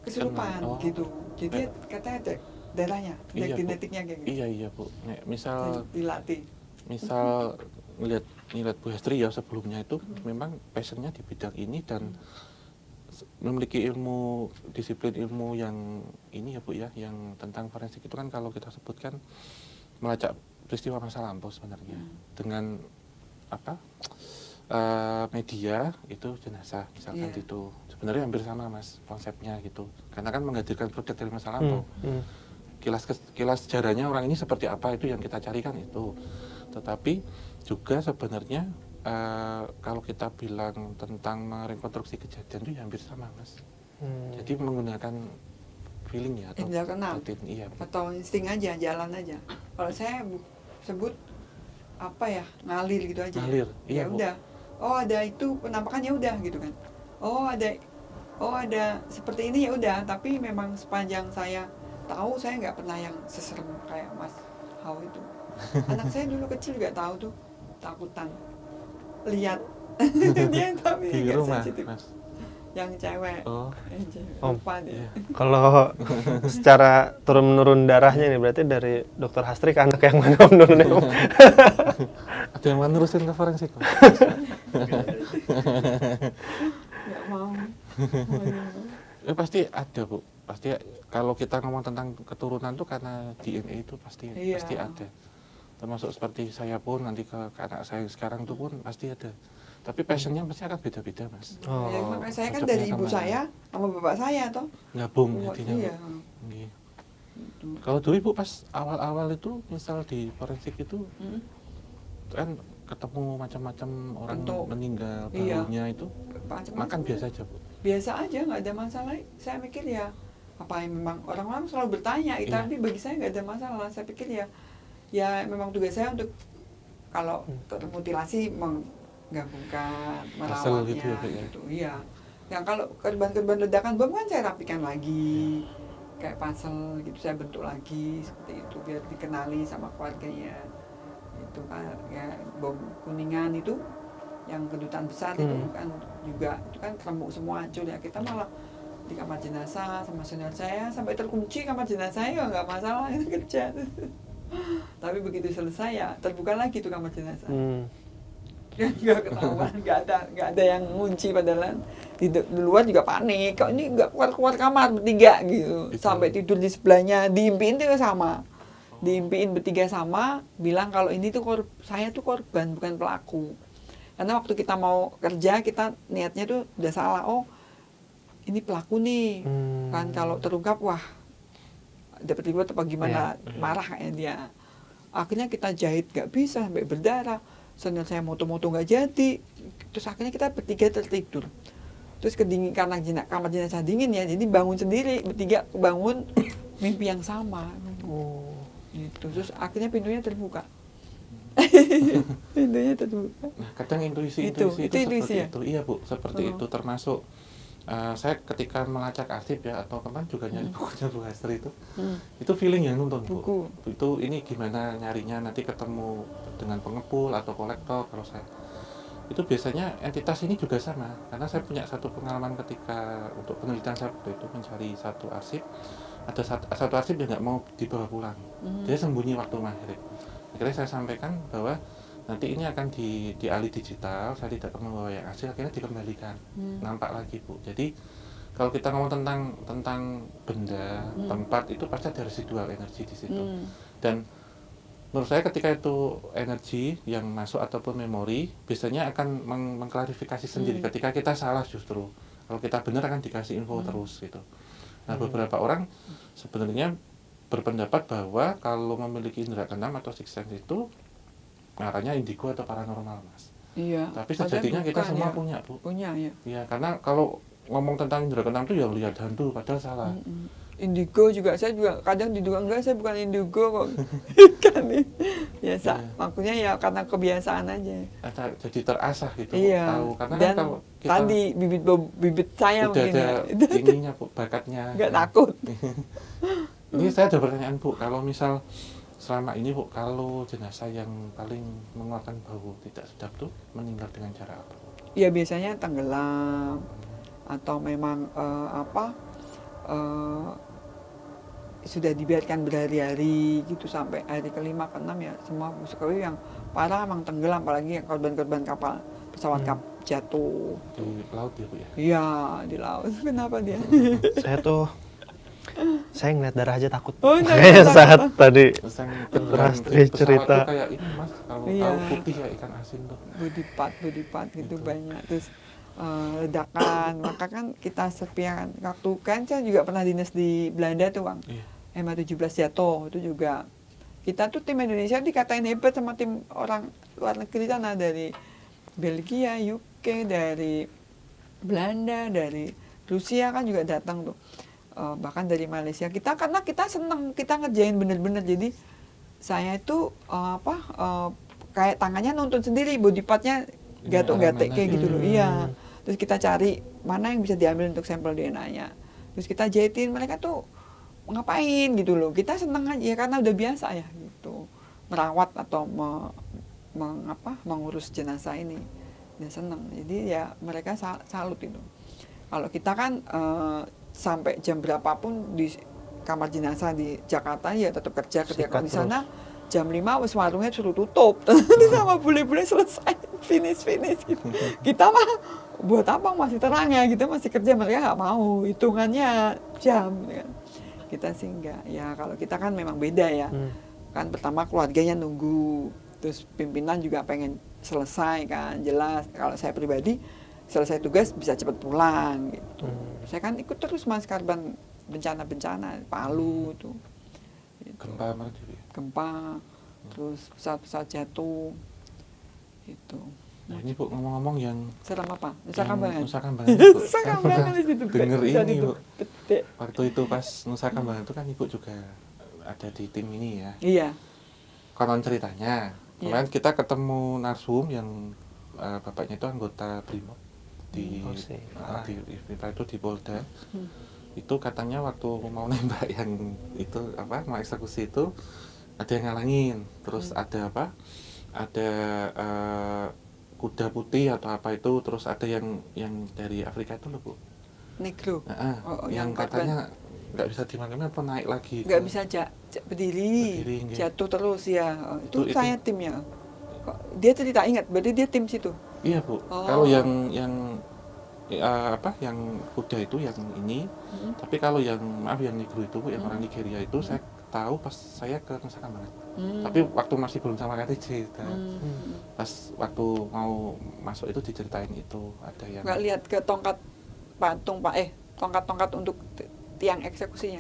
kesurupan Oh. gitu. Jadi katanya ada darahnya, Iya, Bu. genetiknya kayak gitu. Iya Bu. Nek, misal Dilatih. ngelihat Bu Hestri ya sebelumnya itu memang passionnya di bidang ini dan memiliki disiplin ilmu yang ini ya Bu ya, yang tentang forensik itu kan kalau kita sebutkan melacak peristiwa masa lampau sebenarnya dengan apa media itu jenazah misalkan itu sebenarnya hampir sama Mas konsepnya gitu karena kan menghadirkan produk dari masa lampau. Kilas sejarahnya orang ini seperti apa itu yang kita carikan itu, tetapi juga sebenarnya kalau kita bilang tentang merekonstruksi kejadian itu ya hampir sama Mas. Jadi menggunakan feeling ya atau Indra kenal. iya, Atau insting aja, jalan aja. Kalau saya sebut apa ya, ngalir gitu aja. Ngalir, iya, Ya Bu. udah. Oh ada itu penampakan ya udah gitu kan. Oh ada seperti ini ya udah. Tapi memang sepanjang saya tahu saya nggak pernah yang seserem kayak Mas Hao itu. Anak saya dulu kecil juga tahu tuh takutan. Lihat dia tapi di nggak rumah sensitif. Mas. Yang cewek. Oh, Yang cewek. Om. Lupa dia. iya. Kalau secara turun-menurun darahnya nih berarti dari Dokter Hastri ke anak yang mana menurunnya? Ada yang mau nerusin ke forensik? Nggak mau. Pasti ada Bu. Pasti kalau kita ngomong tentang keturunan tuh karena DNA itu pasti Iya. pasti ada. Termasuk seperti saya pun nanti ke anak saya yang sekarang tuh pun pasti ada. Tapi passionnya pasti akan beda-beda Mas. Ya, makanya saya kan cocoknya dari ibu kemana? saya sama bapak saya toh. Gabung Oh, jadinya. iya. Bu. Nggih. Kalau dulu Ibu pas awal-awal itu misal di forensik itu kan ketemu macam-macam orang Bentuk. meninggal, Iya. baunya itu Macam-macam. makan biasa aja Bu. Biasa aja, nggak ada masalah. Saya mikir ya apa yang memang orang-orang selalu bertanya, Iya. tapi bagi saya nggak ada masalah. Saya pikir ya memang tugas saya untuk kalau termutilasi menggabungkan, Hasil merawatnya gitu ya, Bu, ya? gitu. Iya. Yang kalau korban-korban ledakan bom kan saya rapikan lagi. Kayak puzzle gitu saya bentuk lagi seperti itu biar dikenali sama keluarganya. Itu kan ya bom Kuningan itu yang kedutaan besar itu kan juga itu kan remuk semua hancur ya, kita malah di kamar jenazah sama senior saya sampai terkunci kamar jenazah ya nggak masalah itu kerja. Tapi begitu selesai ya terbuka lagi tuh kamar jenazah. Nggak ketahuan, nggak ada yang ngunci padahal di luar juga panik. Kok ini nggak keluar kamar bertiga gitu. Sampai tidur di sebelahnya, diimpiin juga sama. Diimpiin bertiga sama, bilang kalau ini tuh saya tuh korban bukan pelaku. Karena waktu kita mau kerja kita niatnya tuh udah salah. Oh ini pelaku nih. Kan kalau terungkap wah dapat ribut apa gimana, marah kayaknya dia. Akhirnya kita jahit nggak bisa sampai berdarah. Senior saya moto-moto nggak jadi, terus akhirnya kita bertiga tertidur, terus kedingin karena kamar jenazah dingin ya, jadi bangun sendiri bertiga bangun mimpi yang sama, gitu. Terus akhirnya pintunya terbuka, pintunya terbuka. Nah, kadang intuisi Itu seperti intuisi ya? itu, iya Bu, seperti itu termasuk saya ketika melacak arsip ya atau kemarin juga nyari bukunya Bu Hastri itu feeling yang nonton Bu. Buku. Itu ini gimana nyarinya nanti ketemu dengan pengepul atau kolektor kalau saya itu biasanya entitas ini juga sama karena saya punya satu pengalaman ketika untuk penelitian saya waktu itu mencari satu arsip ada satu arsip yang nggak mau dibawa pulang dia sembunyi waktu maghrib akhirnya saya sampaikan bahwa nanti ini akan dialih digital, saya tidak membawa yang asli, akhirnya dikembalikan, nampak lagi Bu. Jadi kalau kita ngomong tentang benda, tempat itu pasti ada residual energi di situ. Dan menurut saya ketika itu energi yang masuk ataupun memori, biasanya akan mengklarifikasi sendiri. Ketika kita salah justru Kalau kita benar akan dikasih info terus gitu. Nah beberapa orang sebenarnya berpendapat bahwa kalau memiliki indera keenam atau sixth sense itu arahnya indigo atau paranormal, Mas. Iya. Tapi padahal sejatinya kita bukan, semua ya. punya, Bu. Punya ya. Iya, karena kalau ngomong tentang indera keenam itu yang lihat hantu, padahal salah. Indigo juga, saya juga kadang diduga enggak, saya bukan indigo kok. Kan nih. Biasa. Iya. Maksudnya ya karena kebiasaan aja. Jadi terasah gitu, Iya. tahu. Karena Dan kan kalau kita tadi bibit saya udah mungkin ada ya. ininya, Bu, bakatnya. Enggak takut. Ini saya ada pertanyaan, Bu. Kalau misal selama ini, Bu, kalau jenazah yang paling mengeluarkan bau tidak sedap tuh meninggal dengan cara apa? Ya biasanya tenggelam atau memang sudah dibiarkan berhari-hari gitu sampai hari kelima keenam ya semua musuh yang parah emang tenggelam, apalagi yang korban-korban kapal pesawat jatuh Di laut ya, Bu ya? iya di laut. Kenapa dia? Saya ngeliat darah aja takut. Oh, enggak, Kayak takut. saat tadi Terus yang Ras pesawat cerita. tuh kayak ini, Mas, kalau Iya. tahu putih kayak ikan asin tuh. body part gitu banyak, terus ledakan. Maka kan kita sepian waktu kan saya juga pernah dinas di Belanda tuh Bang. Iya. MH17 jatuh itu juga kita tuh tim Indonesia dikatain hebat sama tim orang luar negeri sana, dari Belgia, UK, dari Belanda, dari Rusia kan juga datang tuh. Bahkan dari Malaysia karena kita seneng, kita ngerjain bener-bener. Jadi saya itu kayak tangannya nonton sendiri, body partnya gatuk-gatek kayak gitu loh. Iya. Terus kita cari mana yang bisa diambil untuk sampel DNA-nya. Terus kita jahitin, mereka tuh ngapain gitu loh. Kita seneng aja karena udah biasa ya gitu. Merawat atau mengurus jenazah ini. Dia seneng. Jadi ya mereka salut itu. Kalau kita kan sampai jam berapapun di kamar jenazah di Jakarta ya tetap kerja kalau di sana jam 5 wis warungnya suruh tutup. Sama bule-bule selesai finish gitu. Kita mah buat apa masih terang ya, kita masih kerja, mereka nggak mau, hitungannya jam kan. Kita sih enggak. Ya kalau kita kan memang beda ya. Kan pertama keluarganya nunggu, terus pimpinan juga pengen selesai kan, jelas. Kalau saya pribadi selesai tugas bisa cepat pulang gitu. Saya kan ikut terus Mas korban bencana Palu tuh. Gitu. Gempa mana juga? Gempa, terus pesawat jatuh gitu. Nah ini Bu, ngomong-ngomong yang Serem apa? Nusa Kambangan. Nusa Kambangan, Bu. Nusa Kambangan di situ. Dengar Bisa ini, Bu. dipetik. Waktu itu pas Nusa Kambangan itu kan Ibu juga ada di tim ini ya. Iya. Konon ceritanya, kemarin kita ketemu narsum yang bapaknya itu anggota Brimob di itu di Polda. Itu katanya waktu mau nembak yang itu mau eksekusi itu ada yang ngalangin, terus ada ada kuda putih atau apa itu, terus ada yang dari Afrika itu loh Bu, Negro. yang katanya nggak bisa dimakan apa naik lagi, nggak bisa berdiri jatuh terus ya. Itu saya timnya. Dia cerita, ingat berarti dia tim situ. Iya Bu. Kalau yang kuda itu yang ini, tapi kalau yang yang Negro itu Bu, yang orang Nigeria itu saya tahu pas saya ke Nusa Kambangan. Tapi waktu masih belum sama KTJ. Pas waktu mau masuk itu diceritain itu ada yang nggak lihat ke tongkat patung tongkat-tongkat untuk tiang eksekusinya,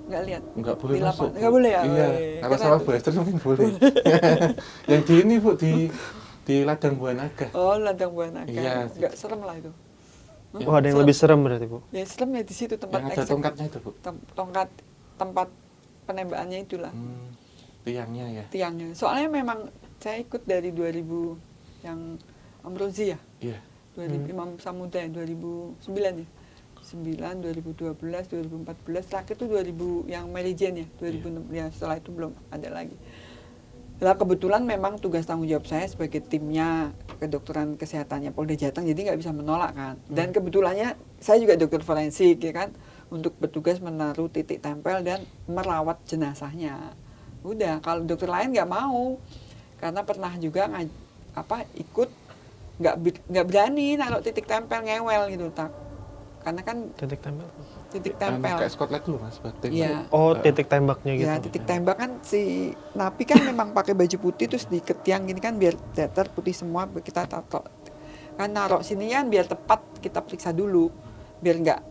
nggak lihat. Nggak boleh masuk. Nggak boleh ya. Iya. Kalau sama blaster mungkin boleh. Yang di ini Bu, di Ladang Buah Naga. Oh, Ladang Buah Naga. Iya. Nggak serem lah itu. Oh, ada yang lebih serem berarti Bu. Ya serem ya di situ tempat yang ada tongkatnya itu Bu. Tongkat tempat penembakannya itulah. Tiangnya ya. Tiangnya. Soalnya memang saya ikut dari 2000 yang Amrozi ya. Iya. 2000 Imam Samuda 2009 ya. 9, 2012, 2014, terakhir itu 2000 yang Mary Jane ya, 2006 ya, setelah itu belum ada lagi. Lah kebetulan memang tugas tanggung jawab saya sebagai timnya kedokteran kesehatannya Polda Jateng, jadi nggak bisa menolak kan. Dan kebetulannya saya juga dokter forensik ya kan, untuk bertugas menaruh titik tempel dan merawat jenazahnya. Udah, kalau dokter lain nggak mau, karena pernah juga ikut nggak berani naruh titik tempel, ngewel gitu tak. Karena kan Titik tembak. Kayak Scotland dulu Mas, buat tembak. Iya. Oh, titik tembaknya gitu. Ya, titik tembak kan si napi kan memang pakai baju putih terus di ketiang gini kan biar datar putih semua, kita taruh. Kan naruh sini kan biar tepat, kita periksa dulu. biar nggak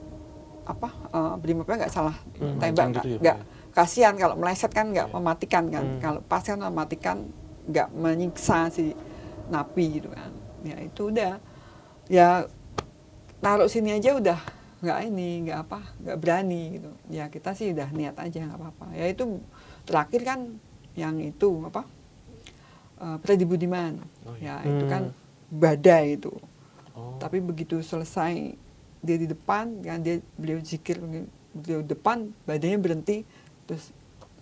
brimopnya nggak salah tembak, Mancing gitu ya, nggak Pak, ya? kasihan kalau meleset kan nggak Iya. mematikan kan, kalau pas kan mematikan, nggak menyiksa si napi gitu kan. Ya itu udah, ya taruh sini aja udah nggak berani gitu. Ya kita sih udah niat aja nggak apa-apa. Ya itu terakhir kan yang itu Freddy Budiman. Oh, Ya iya. itu kan badai itu. Oh. Tapi begitu selesai dia di depan kan, beliau zikir, beliau depan, badainya berhenti, terus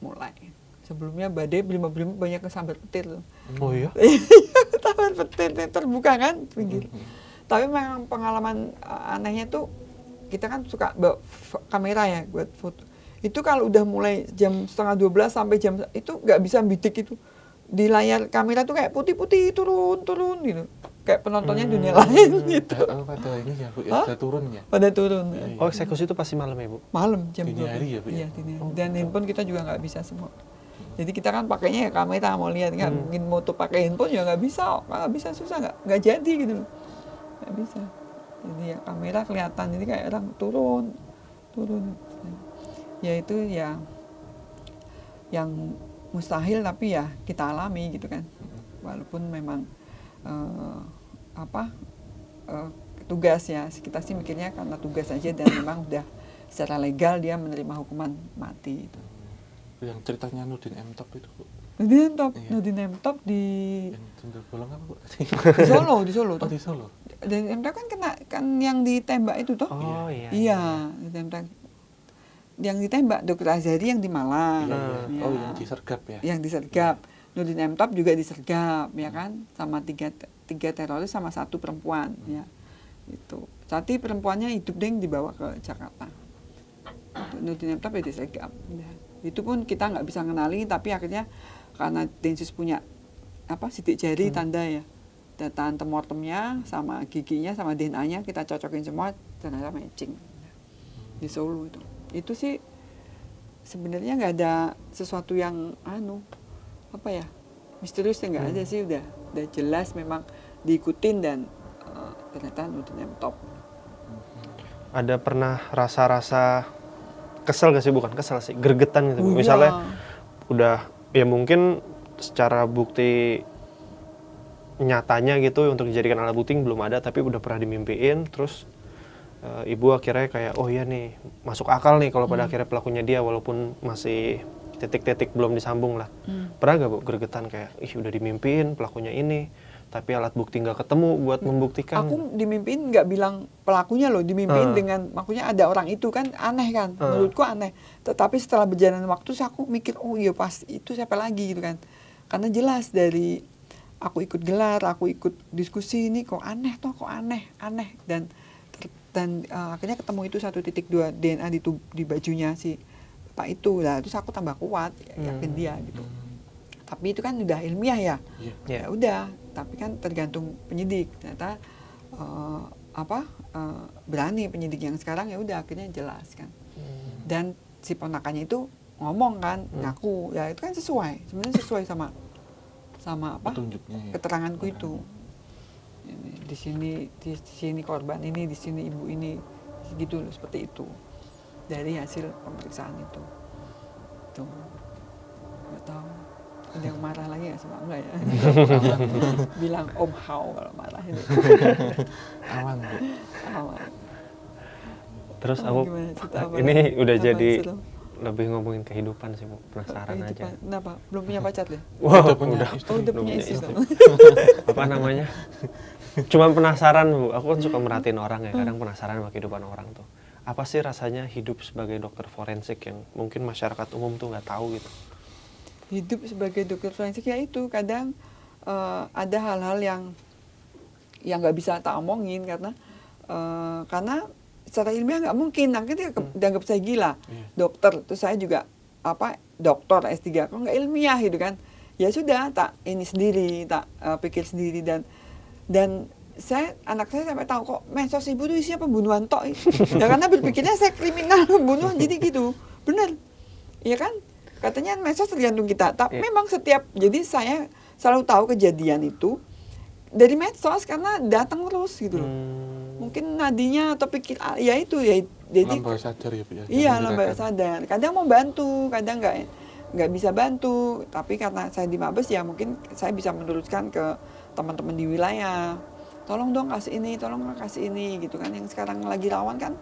mulai. Sebelumnya badai brimob banyak kesambar petir tuh. Oh iya? Sambar petir terbuka kan pinggir. Tapi memang pengalaman anehnya tuh, kita kan suka bawa kamera ya buat foto. Itu kalau udah mulai jam 11:30 sampai jam itu nggak bisa bidik itu. Di layar kamera tuh kayak putih-putih turun gitu. Kayak penontonnya dunia lain gitu. Pada ini ya Bu, ya, pada turun ya. Pada turun. Iya, iya. Oh, eksekusi itu pasti malam ya, Bu? Malam jam Dini 12. hari ya, Bu, ya? Iya, dini hari. Dan handphone kita juga nggak bisa semua. Jadi kita kan pakainya ya kamera, mau lihat nggak mungkin moto pakai handphone ya nggak bisa, susah, nggak jadi gitu loh. Nggak bisa. Jadi ya kamera kelihatan, jadi kayak orang turun. Ya itu ya yang mustahil tapi ya kita alami gitu kan. Walaupun memang tugas ya, kita sih mikirnya karena tugas aja dan memang udah secara legal dia menerima hukuman mati itu. Yang ceritanya Nurdin M. Top itu Bu. Iya. Nurdin M. Top di Yang tunggal bolong apa Bu? di Solo Oh, tuh. di Solo. Dan M. Top kan kena kan yang ditembak itu toh. Oh iya. Iya, ditembak. Yang ditembak Dr. Azhari yang di Malang. Iya, iya. Ya. Oh, yang disergap ya. Yang disergap. Nurdin M. Top juga disergap, ya kan, sama tiga teroris sama satu perempuan, ya. Itu. Tapi perempuannya hidup deh dibawa ke Jakarta. Nurdin M. Top ya disergap. Ya. Itu pun kita nggak bisa ngenali, tapi akhirnya karena Densus punya sidik jari tanda ya, data antemortemnya sama giginya sama DNA-nya kita cocokin semua, ternyata matching di Solo itu. Itu sih sebenarnya nggak ada sesuatu yang misteriusnya nggak ada sih, udah jelas memang diikutin dan ternyata Nurdin M. Top. Ada pernah rasa-rasa kesel gak sih? Bukan kesel sih, gregetan gitu. Iya. Misalnya udah ya mungkin secara bukti nyatanya gitu untuk dijadikan alat bukti belum ada, tapi udah pernah dimimpiin, terus ibu akhirnya kayak oh iya nih masuk akal nih kalau pada akhirnya pelakunya dia, walaupun masih titik-titik belum disambung lah. Pernah gak Bu gregetan kayak udah dimimpiin pelakunya ini, tapi alat bukti nggak ketemu buat membuktikan? Aku dimimpiin nggak bilang pelakunya loh, dimimpiin dengan maksudnya ada orang itu kan, aneh kan, menurutku aneh. Tetapi setelah berjalan waktu aku mikir oh iya pas itu siapa lagi gitu kan, karena jelas dari aku ikut gelar, aku ikut diskusi ini kok aneh dan akhirnya ketemu itu 1.2 DNA di bajunya si Pak itu lah, terus aku tambah kuat yakin dia gitu. Tapi itu kan udah ilmiah ya. Iya. Ya udah, tapi kan tergantung penyidik. Ternyata berani penyidik yang sekarang, ya udah akhirnya jelas kan. Dan si ponakannya itu ngomong kan, ngaku, ya itu kan sebenarnya sesuai sama Petunjuknya ya. keteranganku itu. Di sini korban ini, di sini ibu ini, gitu loh, seperti itu. Dari hasil pemeriksaan itu. Tuh. Nggak tahu. Ada yang marah lagi nggak sama enggak ya? Bilang Om Hao kalau marah ini. Aman Bu. Aman. Terus Oh, aku gimana, cerita apa ini lagi? udah Apa jadi seru? lebih ngomongin kehidupan sih Bu, penasaran aja. Kehidupan. Kenapa? Belum punya pacar deh? Wah, Udah punya udah. istri. Oh, udah belum punya punya istri. istri. dong. Apa namanya? Cuma penasaran Bu, aku kan suka merhatiin orang ya, kadang penasaran sama kehidupan orang tuh. Apa sih rasanya hidup sebagai dokter forensik yang mungkin masyarakat umum tuh nggak tahu gitu? Hidup sebagai dokter forensik ya itu kadang ada hal-hal yang nggak bisa tak omongin karena secara ilmiah nggak mungkin, akhirnya dianggap saya gila. Dokter, terus saya juga doktor S3, kok nggak ilmiah gitu kan. Ya sudah, tak ini sendiri, tak pikir sendiri dan anak saya sampai tahu kok medsos ibu itu isinya pembunuhan tok. Ya karena berpikirnya saya kriminal pembunuhan, jadi gitu. Bener. Iya kan? Katanya medsos tergantung kita. Tapi memang jadi saya selalu tahu kejadian itu dari medsos karena datang terus gitu loh. mungkin nadinya atau pikir ya itu ya, jadi Alam bawah sadar ya Bu ya. iya yang alam bawah menggerakkan. sadar. Kadang mau bantu, kadang nggak bisa bantu. Tapi karena saya di Mabes ya mungkin saya bisa meneruskan ke teman-teman di wilayah. Tolong dong kasih ini, tolong kasih ini gitu kan. Yang sekarang lagi rawan kan,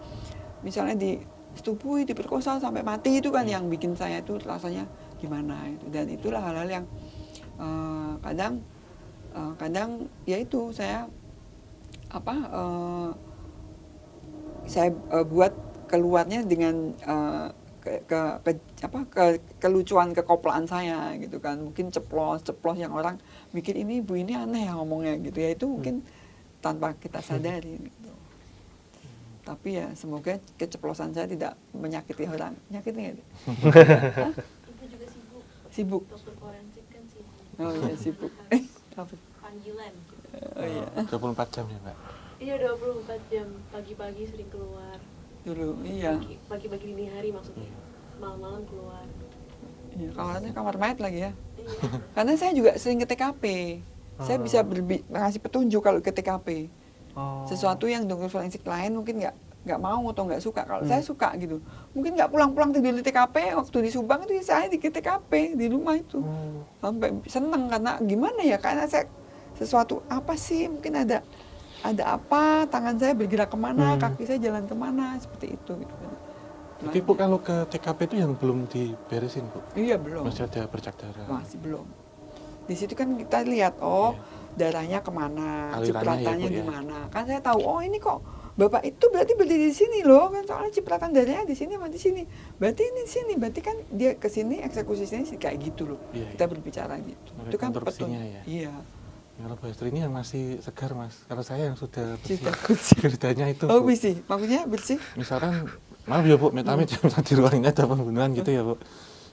misalnya disetubui, diperkosa sampai mati itu kan yang bikin saya itu rasanya gimana itu. Dan itulah hal-hal yang kadang ya itu saya buat keluarnya dengan kelucuan kekoplaan saya gitu kan, mungkin ceplos yang orang mikir ini ibu ini aneh ya ngomongnya gitu ya, itu mungkin tanpa kita sadari gitu. Tapi ya semoga keceplosan saya tidak menyakiti orang. Nyakitin nggak? Ibu juga Sibuk. dokter forensik kan sibuk. Oh iya sibuk. Apa? Panggilan. Oh iya. 24 jam ya Mbak. Iya 24 jam, pagi-pagi sering keluar. Dulu iya. Pagi-pagi dini hari maksudnya. Malam-malam keluar. Iya, kamarnya kamar mayat lagi ya. Iya. Karena saya juga sering ke TKP. Saya bisa ngasih petunjuk kalau ke TKP. Sesuatu yang dokter forensik lain mungkin nggak mau atau nggak suka. Kalau saya suka gitu. Mungkin nggak pulang-pulang tidur di TKP. Waktu di Subang itu saya di TKP di rumah itu. Sampai seneng karena gimana ya? Karena saya sesuatu apa sih? Mungkin ada apa? Tangan saya bergerak kemana? Kaki saya jalan kemana? Seperti itu. Gitu. Tapi Bu kalau ke TKP itu yang belum diberesin Bu? Iya belum. Masih ada bercak darah? Masih belum. Di situ kan kita lihat darahnya kemana, Alirannya cipratannya ya, Bu, di ya. mana. Kan saya tahu ini kok bapak itu berarti berdiri di sini loh kan, soalnya cipratan darahnya di sini sama di sini. Berarti ini di sini, berarti kan dia ke sini eksekusi sini kayak gitu loh. Iya, Kita iya. berbicara gitu. Itu kan Rekonstruksinya ya. Iya. Kalau Bu Estri ini yang masih segar Mas. Kalau saya yang sudah Sudah bersih. Ceritanya itu Oh Bu. bersih, maksudnya bersih. Misalkan, maaf ya Bu, amit-amit di ruang ini ada pembunuhan gitu ya Bu.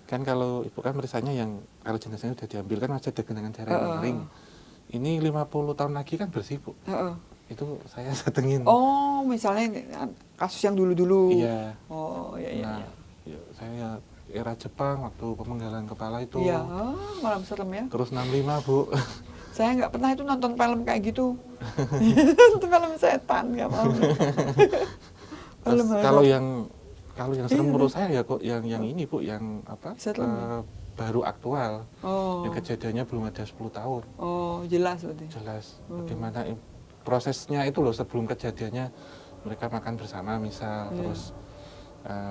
Kan kalau Ibu kan periksanya yang, kalau jenazahnya sudah diambil kan masih ada genangan darah yang kering. Ini 50 tahun lagi kan bersih Bu. Itu saya setengin. Oh misalnya kasus yang dulu-dulu. Iya. Oh iya iya. Nah, ya, saya era Jepang waktu pemenggalan kepala itu. Iya, malam serem ya. Terus 65 Bu. Saya nggak pernah itu nonton film kayak gitu. Itu film setan, nggak mau. Terus Film kalau horor. yang serem menurut saya ya kok yang ini Bu, yang apa? Serem ya? Baru aktual. Oh, Yang kejadiannya belum ada 10 tahun. oh jelas berarti. Jelas bagaimana prosesnya itu loh sebelum kejadiannya mereka makan bersama misal terus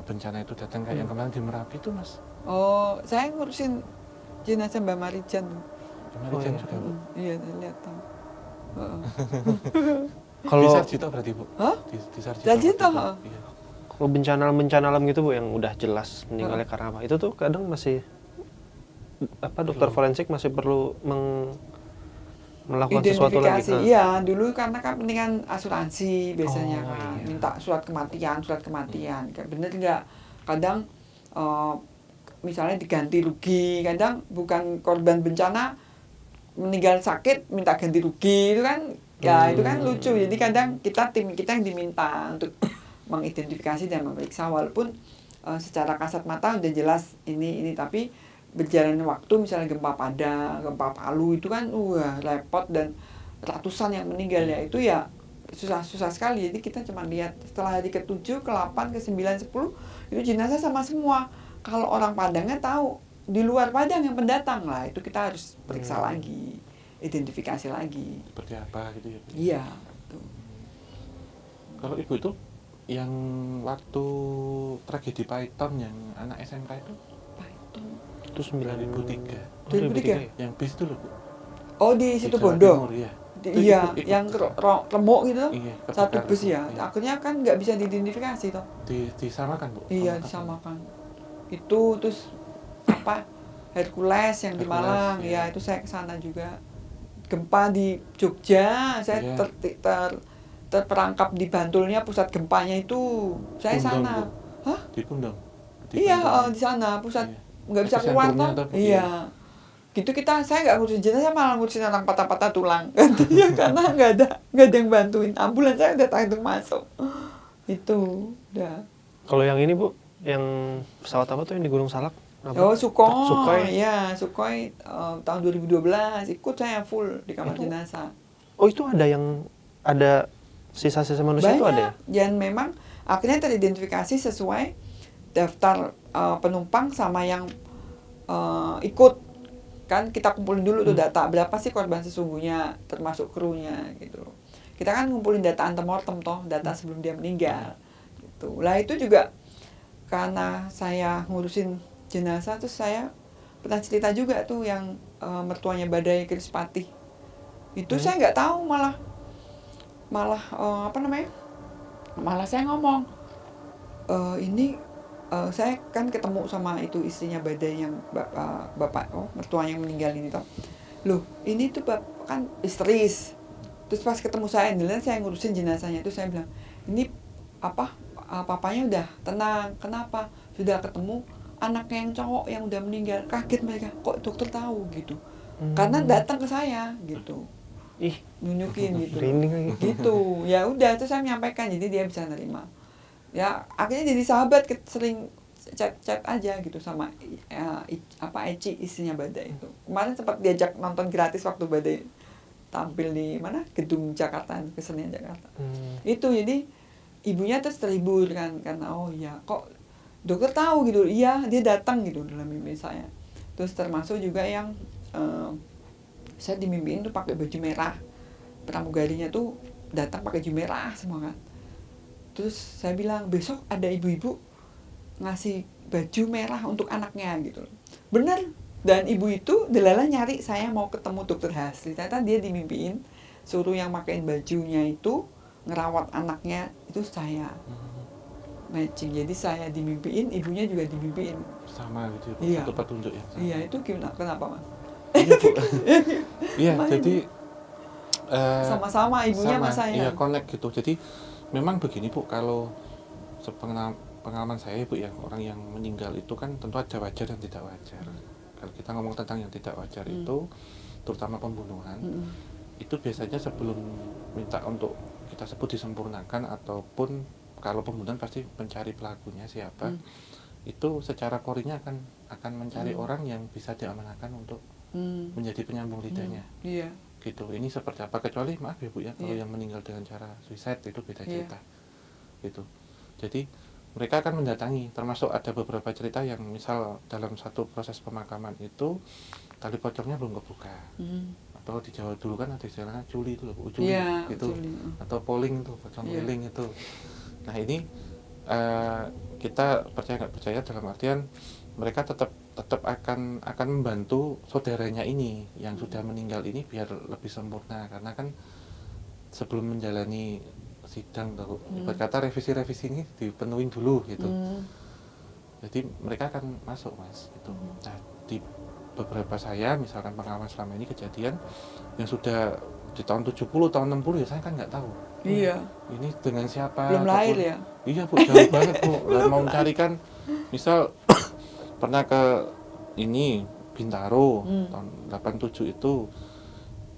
bencana itu datang kayak yang kemarin di Merapi itu Mas. Oh, saya ngurusin jenazah Mbak Marijan. Kemarin juga Bu. Iya, saya lihat tahu. Di Kalau Sarjito berarti Bu. Hah? Di Sarjito. Sarjito, berarti, Bu. heeh. Iya. kalau bencana alam gitu Bu yang udah jelas meninggalnya karena apa? Itu tuh kadang masih dokter forensik masih perlu melakukan sesuatu lagi. Identifikasi, iya. Dulu karena kan pentingan asuransi biasanya kan. iya. Minta surat kematian. Kayak bener nggak? Kadang misalnya diganti rugi. Kadang bukan korban bencana meninggal sakit minta ganti rugi itu kan ya itu kan lucu. Jadi kadang tim kita yang diminta untuk mengidentifikasi dan memeriksa walaupun secara kasat mata udah jelas ini tapi berjalannya waktu misalnya gempa Padang, gempa Palu itu kan repot dan ratusan yang meninggal ya itu ya susah sekali. Jadi kita cuma lihat setelah hari ke-7, ke-8, ke-9, 10 itu jenazah sama semua. Kalau orang Padangnya tahu di luar Padang yang pendatang lah itu kita harus periksa lagi, identifikasi lagi. Seperti apa gitu ya. Iya. Tuh. Kalau Ibu itu yang waktu tragedi Python yang anak SMK itu Python. Itu 2003. 2003? Yang bis itu loh Bu. Oh di situ Jawa Bondo. Timur, iya. Iya, Ikut. yang remuk gitu. Iya, Satu kebakar bus itu, ya. iya. Akhirnya kan nggak bisa diidentifikasi toh. Disamakan Bu. Iya, disamakan. Itu terus apa? Hercules yang di Hercules, Malang, iya. ya itu saya ke sana juga. Gempa di Jogja, saya Iya. terperangkap di Bantulnya pusat gempanya itu. Saya Pundong, sana. Bu. Hah? Di Pundong. Iya, Pundong. di sana pusat Iya. nggak bisa keluar Epicentrumnya toh. atau Bu? Iya. Gitu saya nggak ngurusin jenazah, malah ngurusin orang patah-patah tulang. Ya karena nggak ada yang bantuin. Ambulans saya udah tanggung masuk. Itu udah. Kalau yang ini Bu, yang pesawat apa tuh yang di Gunung Salak? Apa? Oh, Sukhoi. Sukhoi. Iya, Sukhoi tahun 2012 ikut saya full di kamar Itu- jenazah. Oh itu ada yang ada sisa-sisa manusia itu ada ya? Dan memang akhirnya teridentifikasi sesuai daftar penumpang sama yang ikut. Kan kita kumpulin dulu tuh data berapa sih korban sesungguhnya termasuk krunya gitu. Kita kan ngumpulin data antemortem toh, data sebelum dia meninggal gitu. Lah itu juga karena saya ngurusin jenazah, terus saya pernah cerita juga tuh yang mertuanya Badai Krispatih itu saya nggak tahu, malah malah saya ngomong ini saya kan ketemu sama itu istrinya Badai yang bapak mertuanya yang meninggal ini toh. Loh ini tuh bapak kan histeris. Terus pas ketemu saya ngurusin jenazahnya itu saya bilang ini papanya udah tenang. Kenapa? Sudah ketemu anaknya yang cowok yang udah meninggal. Kaget mereka, kok dokter tahu gitu. Karena datang ke saya gitu. Ih, Nunjukin gitu. merinding lagi. Gitu. Ya udah itu saya menyampaikan, jadi dia bisa nerima. Ya akhirnya jadi sahabat, sering chat aja gitu sama Eci istrinya Badai itu. Kemarin sempat diajak nonton gratis waktu Badai tampil di mana gedung Jakarta, Kesenian Jakarta. Itu jadi ibunya terus terhibur kan karena oh iya kok dokter tahu gitu. Iya dia datang gitu dalam mimpi saya. Terus termasuk juga yang saya dimimpiin tuh pakai baju merah, pramugarinya tuh datang pakai baju merah semua kan. Terus saya bilang besok ada ibu-ibu ngasih baju merah untuk anaknya gitu. Bener, dan ibu itu delala nyari saya mau ketemu dokter Hasri. Ternyata dia dimimpiin suruh yang makain bajunya itu ngerawat anaknya itu saya. Matching, jadi saya dimimpiin, ibunya juga dimimpiin. Sama gitu ya, Iya. satu petunjuk yang sama. Iya itu gimana? Kenapa mas? Iya Bu. Iya, Main. jadi Sama-sama ibunya sama saya. Iya, connect gitu. Jadi memang begini Bu, kalau pengalaman saya Bu ya, orang yang meninggal itu kan tentu ada wajar dan tidak wajar. Kalau kita ngomong tentang yang tidak wajar itu, terutama pembunuhan, itu biasanya sebelum minta untuk kita sebut disempurnakan, ataupun kalau pembunuhan pasti mencari pelakunya siapa, itu secara korinya akan mencari orang yang bisa diamanahkan untuk menjadi penyambung lidahnya. Iya. Gitu. Ini seperti apa, kecuali maaf ya Bu ya, kalau Iya. yang meninggal dengan cara suicide itu beda Iya. cerita. Gitu. Jadi mereka akan mendatangi, termasuk ada beberapa cerita yang misal dalam satu proses pemakaman itu tali pocongnya belum kebuka. Atau di Jawa dulu kan ada istilahnya culi itu loh Bu, culi Iya, gitu. culi. Atau polling itu, pocong Iya. liling itu. Nah, ini kita percaya nggak percaya dalam artian mereka tetap akan membantu saudaranya ini yang sudah meninggal ini biar lebih sempurna, karena kan sebelum menjalani sidang tuh berkata revisi ini dipenuhin dulu gitu. Jadi mereka akan masuk Mas gitu. Nah, di beberapa saya misalkan pengalaman selama ini kejadian yang sudah di tahun 70, tahun 60 ya saya kan nggak tahu. Iya. Ini dengan siapa? Belum lahir ya? Iya Bu, jauh banget Bu. Dan mau mencarikan misal pernah ke ini Bintaro tahun 87 itu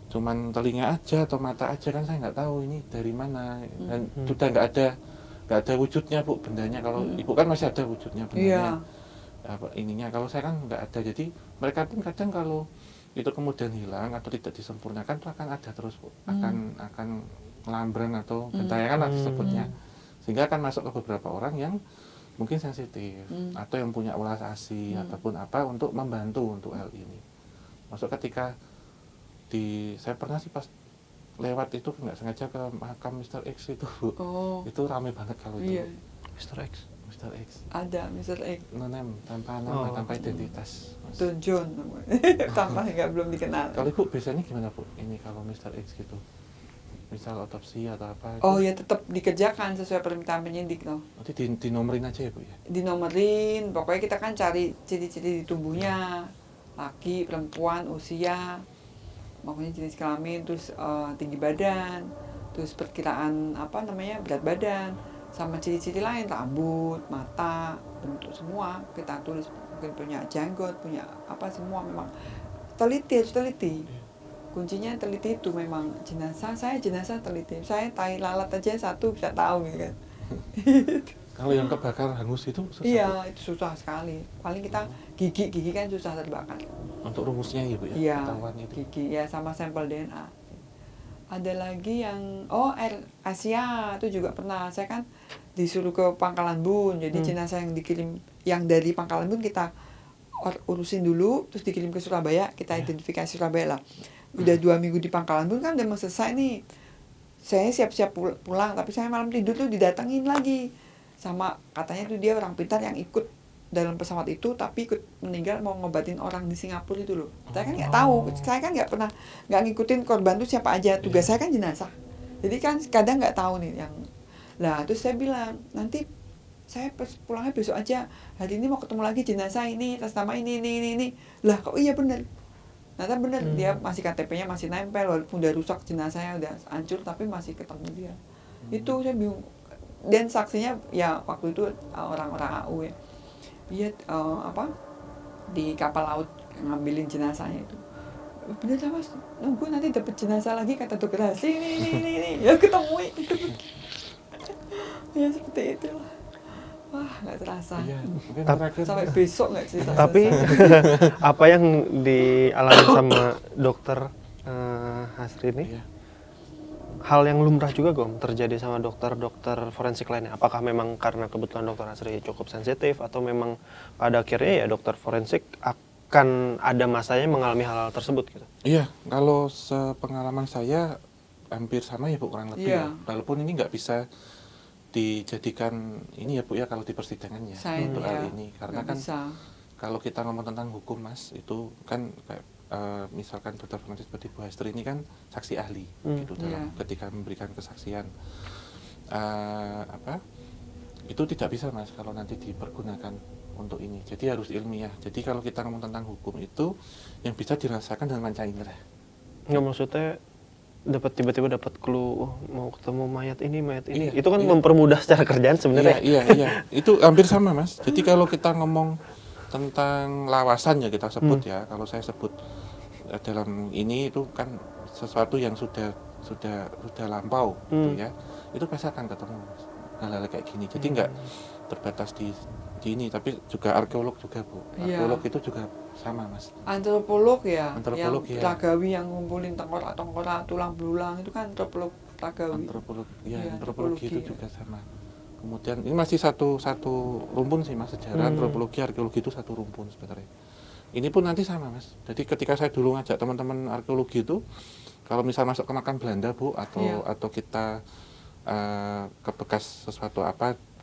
cuman telinga aja atau mata aja kan saya nggak tahu ini dari mana, dan sudah nggak ada wujudnya Bu bendanya. Kalau Ibu kan masih ada wujudnya bendanya. Iya. Apa ininya, kalau saya kan nggak ada. Jadi mereka pun kadang kalau itu kemudian hilang atau tidak disempurnakan itu akan ada terus Bu. Akan ngelambren atau gentayangan lah disebutnya. Sehingga akan masuk ke beberapa orang yang mungkin sensitif atau yang punya welas asih ataupun apa untuk membantu untuk hal ini. Masuk ketika saya pernah sih pas lewat itu nggak sengaja ke makam Mr. X itu Bu. Itu rame banget kalau itu. Iya. Mr. X. Mr. X. Ada Mr. X. Nonem tanpa nama, tanpa identitas. Mas. Don John tanpa nggak belum dikenal. Kalau Ibu biasanya gimana Bu? Ini kalau Mr. X gitu. Misal otopsi atau apa? Oh ya tetap dikerjakan sesuai permintaan penyidik loh. Nanti dinomerin aja ya Bu ya? Dinomerin, pokoknya kita kan cari ciri-ciri di tubuhnya, laki, perempuan, usia, maksudnya jenis kelamin, terus tinggi badan, terus perkiraan berat badan, sama ciri-ciri lain, rambut, mata, bentuk semua kita tulis. Mungkin punya janggut, punya apa semua, memang harus teliti. Kuncinya teliti itu memang jenazah teliti. Saya tai lalat aja satu bisa tahu gitu kan. Kalau yang kebakar hangus itu susah? Iya, itu susah sekali. Paling kita gigi kan susah terbakar. Untuk rumusnya ya Bu ya? Iya, Ketahuan itu. gigi ya sama sampel DNA. Ada lagi yang Air Asia itu juga pernah. Saya kan disuruh ke Pangkalan Bun, jadi jenazah yang dikirim yang dari Pangkalan Bun kita urusin dulu, terus dikirim ke Surabaya, kita identifikasi Surabaya lah. Udah 2 minggu di Pangkalan Bun kan udah mau selesai nih. Saya siap-siap pulang, tapi saya malam tidur tuh didatengin lagi sama, katanya tuh dia orang pintar yang ikut dalam pesawat itu, tapi ikut meninggal mau ngobatin orang di Singapura itu loh. Saya kan nggak tahu, saya kan nggak pernah ngikutin korban tuh siapa aja. Tugas saya kan jenazah, jadi kan kadang nggak tahu nih yang. Lah terus saya bilang nanti saya pulangnya besok aja, hari ini mau ketemu lagi jenazah ini atas nama ini. Lah kok iya bener. Ternyata bener, dia masih KTP-nya masih nempel, walaupun udah rusak jenazahnya udah hancur, tapi masih ketemu dia. Itu saya bingung. Dan saksinya ya waktu itu orang-orang AU ya. Dia di kapal laut ngambilin jenazahnya itu. Bener lah mas, nunggu nanti dapat jenazah lagi kata dokter Hasri ini. Ya ketemu itu. Ya seperti itu lah. Wah, nggak terasa. Iya, mungkin Sampai besok nggak cerita. Tapi apa yang dialami sama dokter Hasri ini, Iya. hal yang lumrah juga Gom terjadi sama dokter-dokter forensik lainnya. Apakah memang karena kebetulan dokter Hasri cukup sensitif, atau memang pada akhirnya ya dokter forensik akan ada masanya mengalami hal-hal tersebut gitu? Iya, kalau sepengalaman saya hampir sama ya Bu, kurang lebih Iya. ya. Walaupun ini nggak bisa dijadikan ini ya Bu ya kalau di persidangan ya untuk hal ini, karena nggak kan bisa. kalau kita ngomong tentang hukum Mas, itu kan kayak misalkan dokter forensik seperti Bu Hastri ini kan saksi ahli gitu dalam ketika memberikan kesaksian itu tidak bisa Mas kalau nanti dipergunakan untuk ini, jadi harus ilmiah. Jadi kalau kita ngomong tentang hukum itu yang bisa dirasakan dengan panca indera. Nggak, maksudnya tiba-tiba dapat clue, mau ketemu mayat ini Iya, itu kan iya. mempermudah secara kerjaan sebenarnya. Iya, itu hampir sama Mas. Jadi kalau kita ngomong tentang lawasan ya kita sebut ya, kalau saya sebut dalam ini itu kan sesuatu yang sudah lampau gitu ya, itu pasti akan ketemu Mas, hal-hal kayak gini. Jadi nggak terbatas di ini, tapi juga arkeolog juga Bu. Arkeolog itu juga sama Mas. Antropolog ya, Antropolog, yang ya. Ragawi yang ngumpulin tengkorak-tengkorak, tulang belulang itu kan antropolog Ragawi. Antropolog, ya, Iya, antropologi itu antropologi, juga sama. Kemudian ini masih satu rumpun sih Mas, sejarah antropologi, arkeologi itu satu rumpun sebenarnya. Ini pun nanti sama Mas. Jadi ketika saya dulu ngajak teman-teman arkeologi itu, kalau misal masuk ke makam Belanda Bu, atau kita ke bekas sesuatu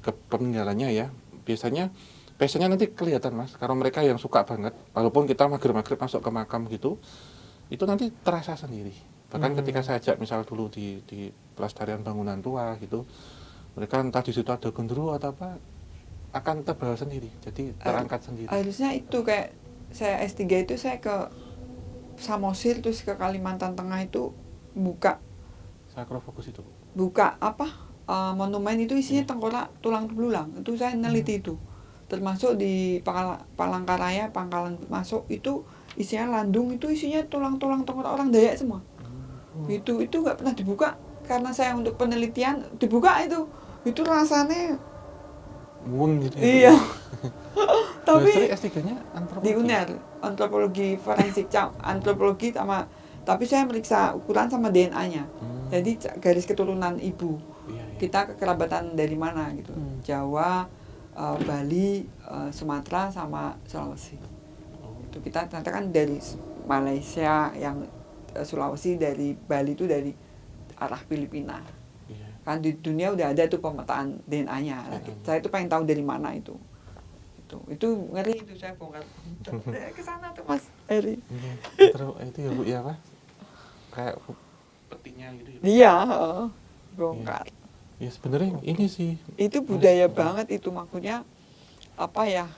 ke peninggalannya ya, biasanya passionnya nanti kelihatan Mas. Kalau mereka yang suka banget, walaupun kita maghrib-maghrib masuk ke makam gitu, itu nanti terasa sendiri. Bahkan ketika saya ajak misal dulu di pelestarian bangunan tua gitu, mereka entah di situ ada genderuwo atau apa, akan terbawa sendiri, jadi terangkat sendiri. Harusnya itu kayak saya S3 itu saya ke Samosir terus ke Kalimantan Tengah itu buka Sakrofokus itu. monumen itu isinya tengkorak tulang belulang. Itu saya neliti itu. Termasuk di Palangkaraya, Pangkalan masuk itu isinya landung, itu isinya tulang-tulang tengkorak orang Dayak semua. Itu nggak pernah dibuka karena saya untuk penelitian dibuka itu rasanya Mueng gitu ya. iya. Tapi S3-nya antropologi. di UNER antropologi forensik antropologi sama, tapi saya meriksa ukuran sama DNA-nya. Jadi garis keturunan ibu. Iya. Kita kekerabatan dari mana gitu. Jawa, Bali, Sumatera sama Sulawesi. Itu kita ternyata kan dari Malaysia, yang Sulawesi dari Bali itu dari arah Filipina. Iya. Kan di dunia udah ada tuh pemetaan DNA-nya. Saya tuh pengen tahu dari mana itu. Itu ngeri itu, saya bongkar. Ke sana tuh Mas Eri. Iya. Terus itu ya Bu ya apa? Kayak petinya gitu ya. Iya, bongkar. Ya sebenarnya ini sih Itu budaya banget itu, maksudnya apa ya,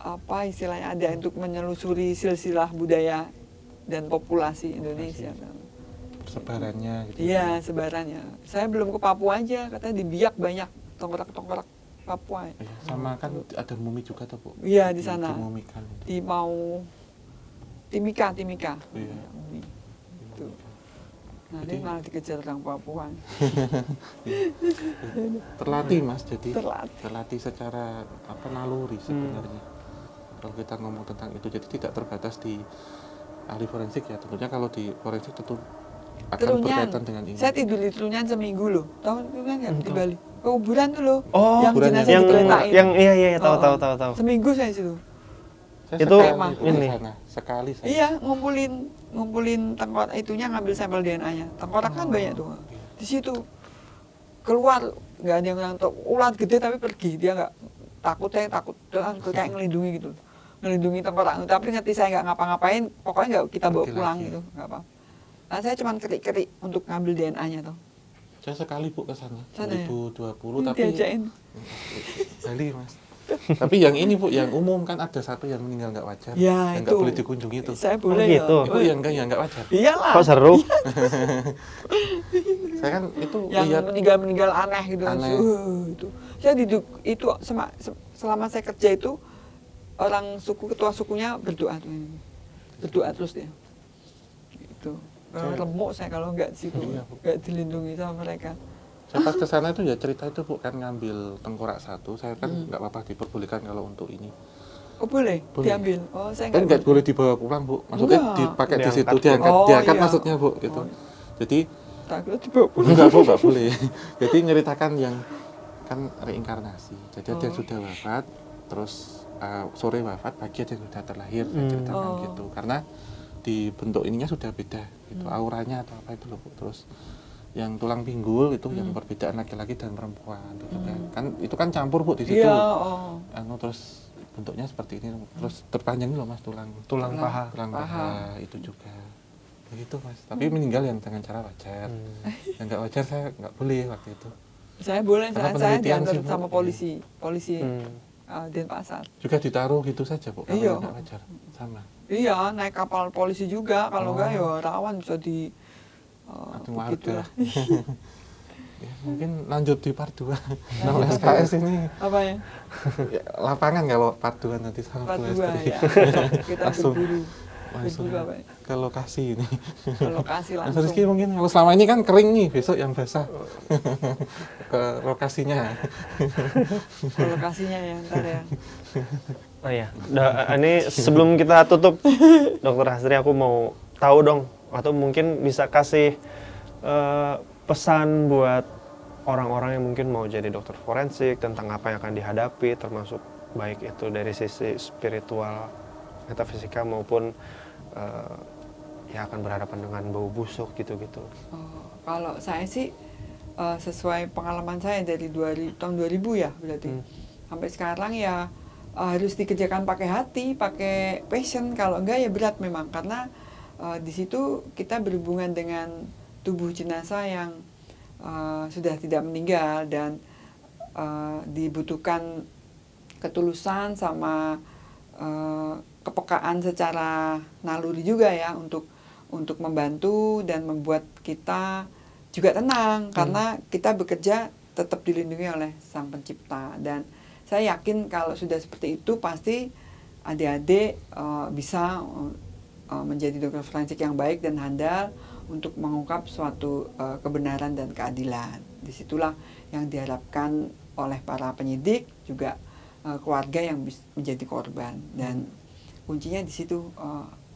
apa istilahnya, ada untuk menyelusuri silsilah budaya dan populasi Indonesia. persebarannya gitu. Iya, sebarannya. Saya belum ke Papua aja, katanya di Biak banyak tengkorak-tengkorak Papua. Iya, sama kan ada mumi juga tuh Bu. Iya, di sana. Dimumikan itu. Di Timika. Iya. Mumi. Itu. Nanti Jadi- malah dikejar orang Papua. Terlatih Mas, jadi Terlatih. terlatih secara naluri sebenarnya. Kalau kita ngomong tentang itu, jadi tidak terbatas di ahli forensik ya, tentunya kalau di forensik tentu akan Trunyan. berkaitan dengan ini. Saya tidur di Trunyan seminggu loh. Tahu Trunyan nggak di Tahu. Bali? Kuburan tuh loh. Oh, yang kuburan jenazah yang dikeletain. yang iya tahu Oh, tahu tahu tahu. Seminggu saya di situ. Saya Itu sekali ini. di sana, sekali saya. Iya, ngumpulin tengkorak itunya, ngambil sampel DNA-nya. Tengkorak kan banyak tuh. Di situ keluar nggak ada yang tahu, ular gede tapi pergi, dia nggak takut kayak ngelindungi gitu, ngelindungi tengkorak. Tapi ngerti saya nggak ngapa-ngapain, pokoknya nggak kita bawa Pergi pulang lagi. gitu, nggak apa. Nah, saya cuma kerik-kerik untuk ngambil DNA-nya tuh. Saya sekali Bu ke sana, Sana ya? 2020 tapi Diajain. Bali Mas. Tapi yang ini Bu, yang umum kan ada satu yang meninggal nggak wajar, Ya, yang itu. nggak boleh dikunjungi itu. Saya boleh gitu? ya. Itu yang nggak wajar. Iyalah. Kok seru? Saya kan itu Yang lihat meninggal aneh gitu. Aneh. Itu. Saya itu selama saya kerja itu orang suku, ketua sukunya berdoa tuh. Berdoa terus dia. Gitu. Remuk saya kalau nggak di situ, Iya, Bu. nggak dilindungi sama mereka. saya pas ke sana itu ya cerita itu Bu, kan ngambil tengkorak satu, saya kan nggak apa-apa diperbolehkan kalau untuk ini. Oh boleh, Boleh. diambil. Oh saya Kan nggak boleh dibawa pulang Bu, maksudnya Enggak. dipakai di situ, Diangkat. diangkat Oh, iya. maksudnya Bu gitu. Oh. Jadi takut dibawa pulang. enggak Bu, nggak boleh. Jadi nyeritakan yang kan reinkarnasi. Jadi ada yang Oh. sudah wafat, terus sore wafat, pagi ada yang sudah terlahir, saya ceritakan Oh. gitu. Karena di bentuk ininya sudah beda, gitu. Auranya atau apa itu loh Bu. Terus yang tulang pinggul itu yang perbedaan laki-laki dan perempuan gitu kan itu kan campur Bu di situ. Iya, oh. Terus bentuknya seperti ini, terus terpanjang ini loh Mas Tulang paha. tulang Paha. paha itu juga begitu Mas, tapi meninggal yang dengan cara wajar. Yang nggak wajar saya nggak boleh waktu itu. Saya boleh, Karena saya penelitian diantar sih, Bu. sama polisi Hmm. Denpasar. Juga ditaruh gitu saja Bu, kalau Iya. yang nggak wajar sama. Iya, naik kapal polisi juga. Kalau Oh. enggak ya rawan bisa di Aduh, warga. begitulah. Ya, mungkin lanjut di part 2. Nama SKS ini Apa ya? ya, lapangan kalau part 2 nanti sama Part Bu 2 Estri. ya. Kita Langsung. berburu. Langsung Berburu apa ya? ke lokasi ini. Ke lokasi Mas langsung. Rizky mungkin kalau selama ini kan kering nih, besok yang basah. Ke lokasinya. Ke lokasinya ya, ntar ya. Oh iya, ini sebelum kita tutup, Dokter Hasri, aku mau tahu dong, atau mungkin bisa kasih pesan buat orang-orang yang mungkin mau jadi dokter forensik tentang apa yang akan dihadapi, termasuk baik itu dari sisi spiritual, metafisika maupun ya akan berhadapan dengan bau busuk gitu-gitu. Oh, kalau saya sih sesuai pengalaman saya dari tahun 2000 ya berarti. Sampai sekarang ya harus dikerjakan pakai hati, pakai passion. Kalau enggak ya berat memang, karena di situ kita berhubungan dengan tubuh jenazah yang sudah tidak meninggal, dan dibutuhkan ketulusan sama kepekaan secara naluri juga ya untuk membantu dan membuat kita juga tenang, karena kita bekerja tetap dilindungi oleh Sang Pencipta. Dan saya yakin kalau sudah seperti itu pasti adik-adik bisa menjadi dokter forensik yang baik dan handal untuk mengungkap suatu kebenaran dan keadilan. Disitulah yang diharapkan oleh para penyidik, juga keluarga yang menjadi korban. Dan kuncinya di situ,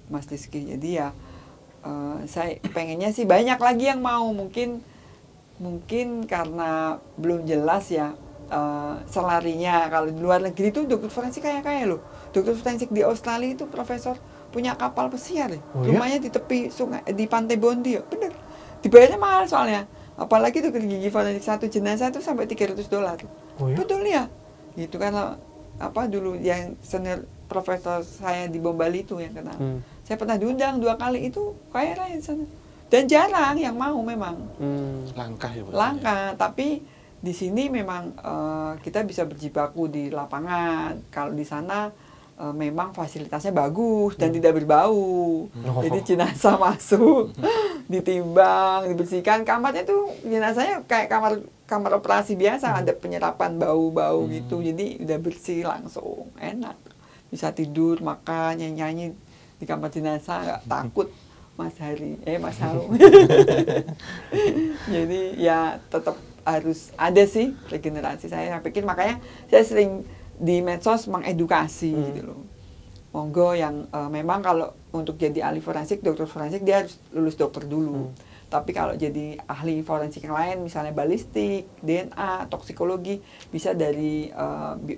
Mas Rizky. Jadi ya saya pengennya sih banyak lagi yang mau, mungkin karena belum jelas ya selarinya. Kalau di luar negeri itu dokter forensik kaya loh. Dokter forensik di Australia itu profesor punya kapal pesiar ya. Oh, ya? Rumahnya di tepi sungai, di pantai Bondi ya. Bener. Dibayarnya mahal soalnya. Apalagi dokter gigi forensik satu jenazah itu sampai $300. Oh, ya? Betul ya. Gitu kan dulu yang senior profesor saya di Bombali itu yang kenal. Saya pernah diundang 2 kali, itu kaya raya di sana. Dan jarang yang mau memang. Langkah ya Bu. Langka, tapi di sini memang kita bisa berjibaku di lapangan. Kalau di sana memang fasilitasnya bagus dan tidak berbau. Jadi jenazah masuk, ditimbang, dibersihkan. Kamarnya tuh jenazahnya kayak kamar operasi biasa, ada penyerapan bau-bau gitu. Jadi udah bersih langsung, enak. Bisa tidur, makan, nyanyi di kamar jenazah, nggak takut Mas Haru. Jadi ya tetap harus ada sih regenerasi. Saya pikir makanya saya sering di medsos mengedukasi gitu loh. monggo yang memang kalau untuk jadi ahli forensik, dokter forensik dia harus lulus dokter dulu. Tapi kalau jadi ahli forensik yang lain, misalnya balistik, DNA, toksikologi, bisa dari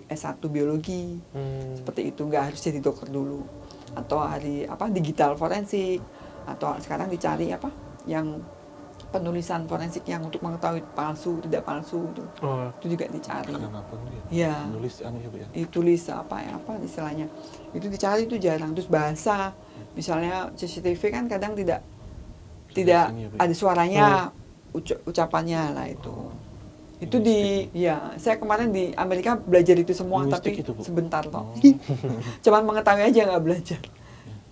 S1 biologi. Seperti itu, nggak harus jadi dokter dulu. Atau ahli digital forensik, atau sekarang dicari yang penulisan forensik yang untuk mengetahui palsu, tidak palsu itu. Itu juga dicari. Kenapa Ya. Nulis ya Bu ya. Tulis apa istilahnya. Itu dicari itu jarang. Terus bahasa, misalnya CCTV kan kadang tidak Ini ya, Bu. ada suaranya, ucapannya lah itu. Itu saya kemarin di Amerika belajar itu semua, Linguistik tapi itu, Bu? sebentar toh. Oh. Cuman mengetahui aja nggak belajar.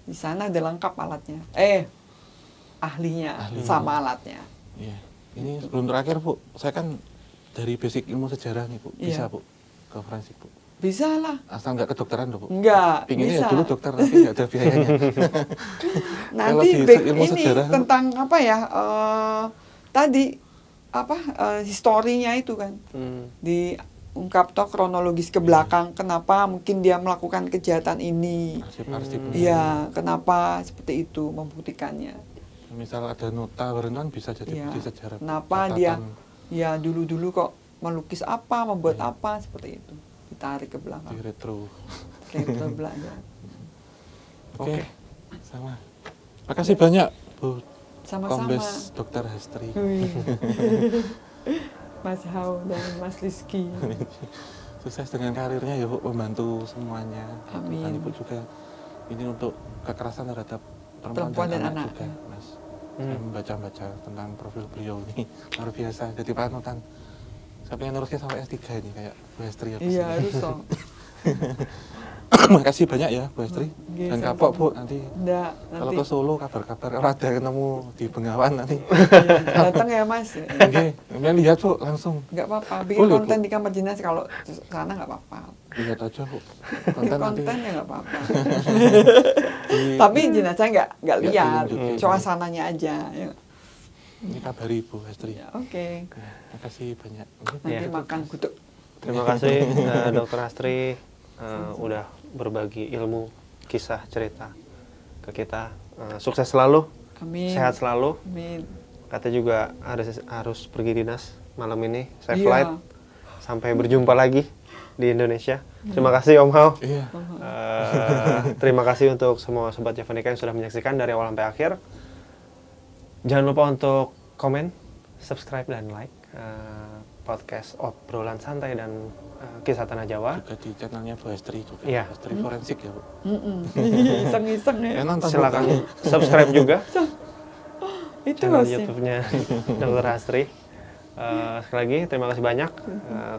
Di sana ada lengkap alatnya. Ahlinya sama alatnya. Iya. Ini sebelum terakhir Bu, saya kan dari basic ilmu sejarah nih Bu, bisa Iya. Bu ke forensik Bu. Bisa lah. Asal nggak kedokteran loh Bu. Enggak, Pinginnya ya bisa. dulu dokter tapi nggak ada biayanya. Kalau Nanti di ilmu ini sejarah, tentang tadi historinya itu kan. Diungkap toh kronologis ke belakang kenapa mungkin dia melakukan kejahatan ini. arsip-arsip. Iya, kenapa seperti itu membuktikannya. Misal ada nota berendang bisa jadi Iya. bukti sejarah. Kenapa dia catatan dulu-dulu kok melukis apa, membuat apa seperti itu. Ditarik ke di belakang. retro. Retro belajar. Oke. Sama. Makasih banyak Bu Sama-sama. Kombes Dr. Hestri. Wih. Mas Hao dan Mas Rizky. Sukses dengan karirnya ya Bu, membantu semuanya. Amin. Dan Ibu juga ini untuk kekerasan terhadap Perempuan dan anak. juga, Mas. Saya membaca-baca tentang profil beliau ini luar biasa. Jadi panutan. Saya pengen nerusnya sampai S3 ini kayak Bu Hestri. Iya, harus dong. Makasih banyak ya Bu Hestri. Iya, Dan sama-sama. kapok Bu nanti. Enggak, Kalau nanti ke Solo kabar-kabar kalau ada ketemu di Bengawan nanti. datang ya Mas. Oke, kalian lihat Bu langsung. Enggak apa-apa, bikin Boleh, Bu. konten di kamar dinas kalau sana enggak apa-apa. Lihat aja Bu. Bikin Konten nanti. konten ya enggak apa-apa. di- Tapi jenazah enggak Nggak lihat, ditunjukin. suasananya aja. Ya. Ini kabari Bu Hestri. Ya, oke. Makasih banyak. Nanti Iya. makan gudeg. Terima kasih Dr. Hestri udah berbagi ilmu, kisah, cerita ke kita. Sukses selalu, Amin. sehat selalu. Amin. Katanya juga harus pergi dinas malam ini, safe Iya. flight. Sampai berjumpa lagi di Indonesia. Terima kasih Om Hao. Iya. Terima kasih untuk semua sobat Javanika yang sudah menyaksikan dari awal sampai akhir. Jangan lupa untuk komen, subscribe dan like podcast obrolan santai dan kisah tanah Jawa. Juga di channelnya Bu Hestri juga. Iya. Hestri forensik ya Bu. Iseng-iseng ya. Nonton, Bu. Silakan subscribe juga Itu channel harusnya. YouTube-nya Dr. Hestri. Sekali lagi terima kasih banyak.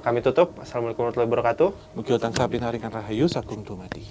Kami tutup. Assalamualaikum warahmatullahi wabarakatuh. Mugi wonten sapinaringan rahayu sagung dumadi.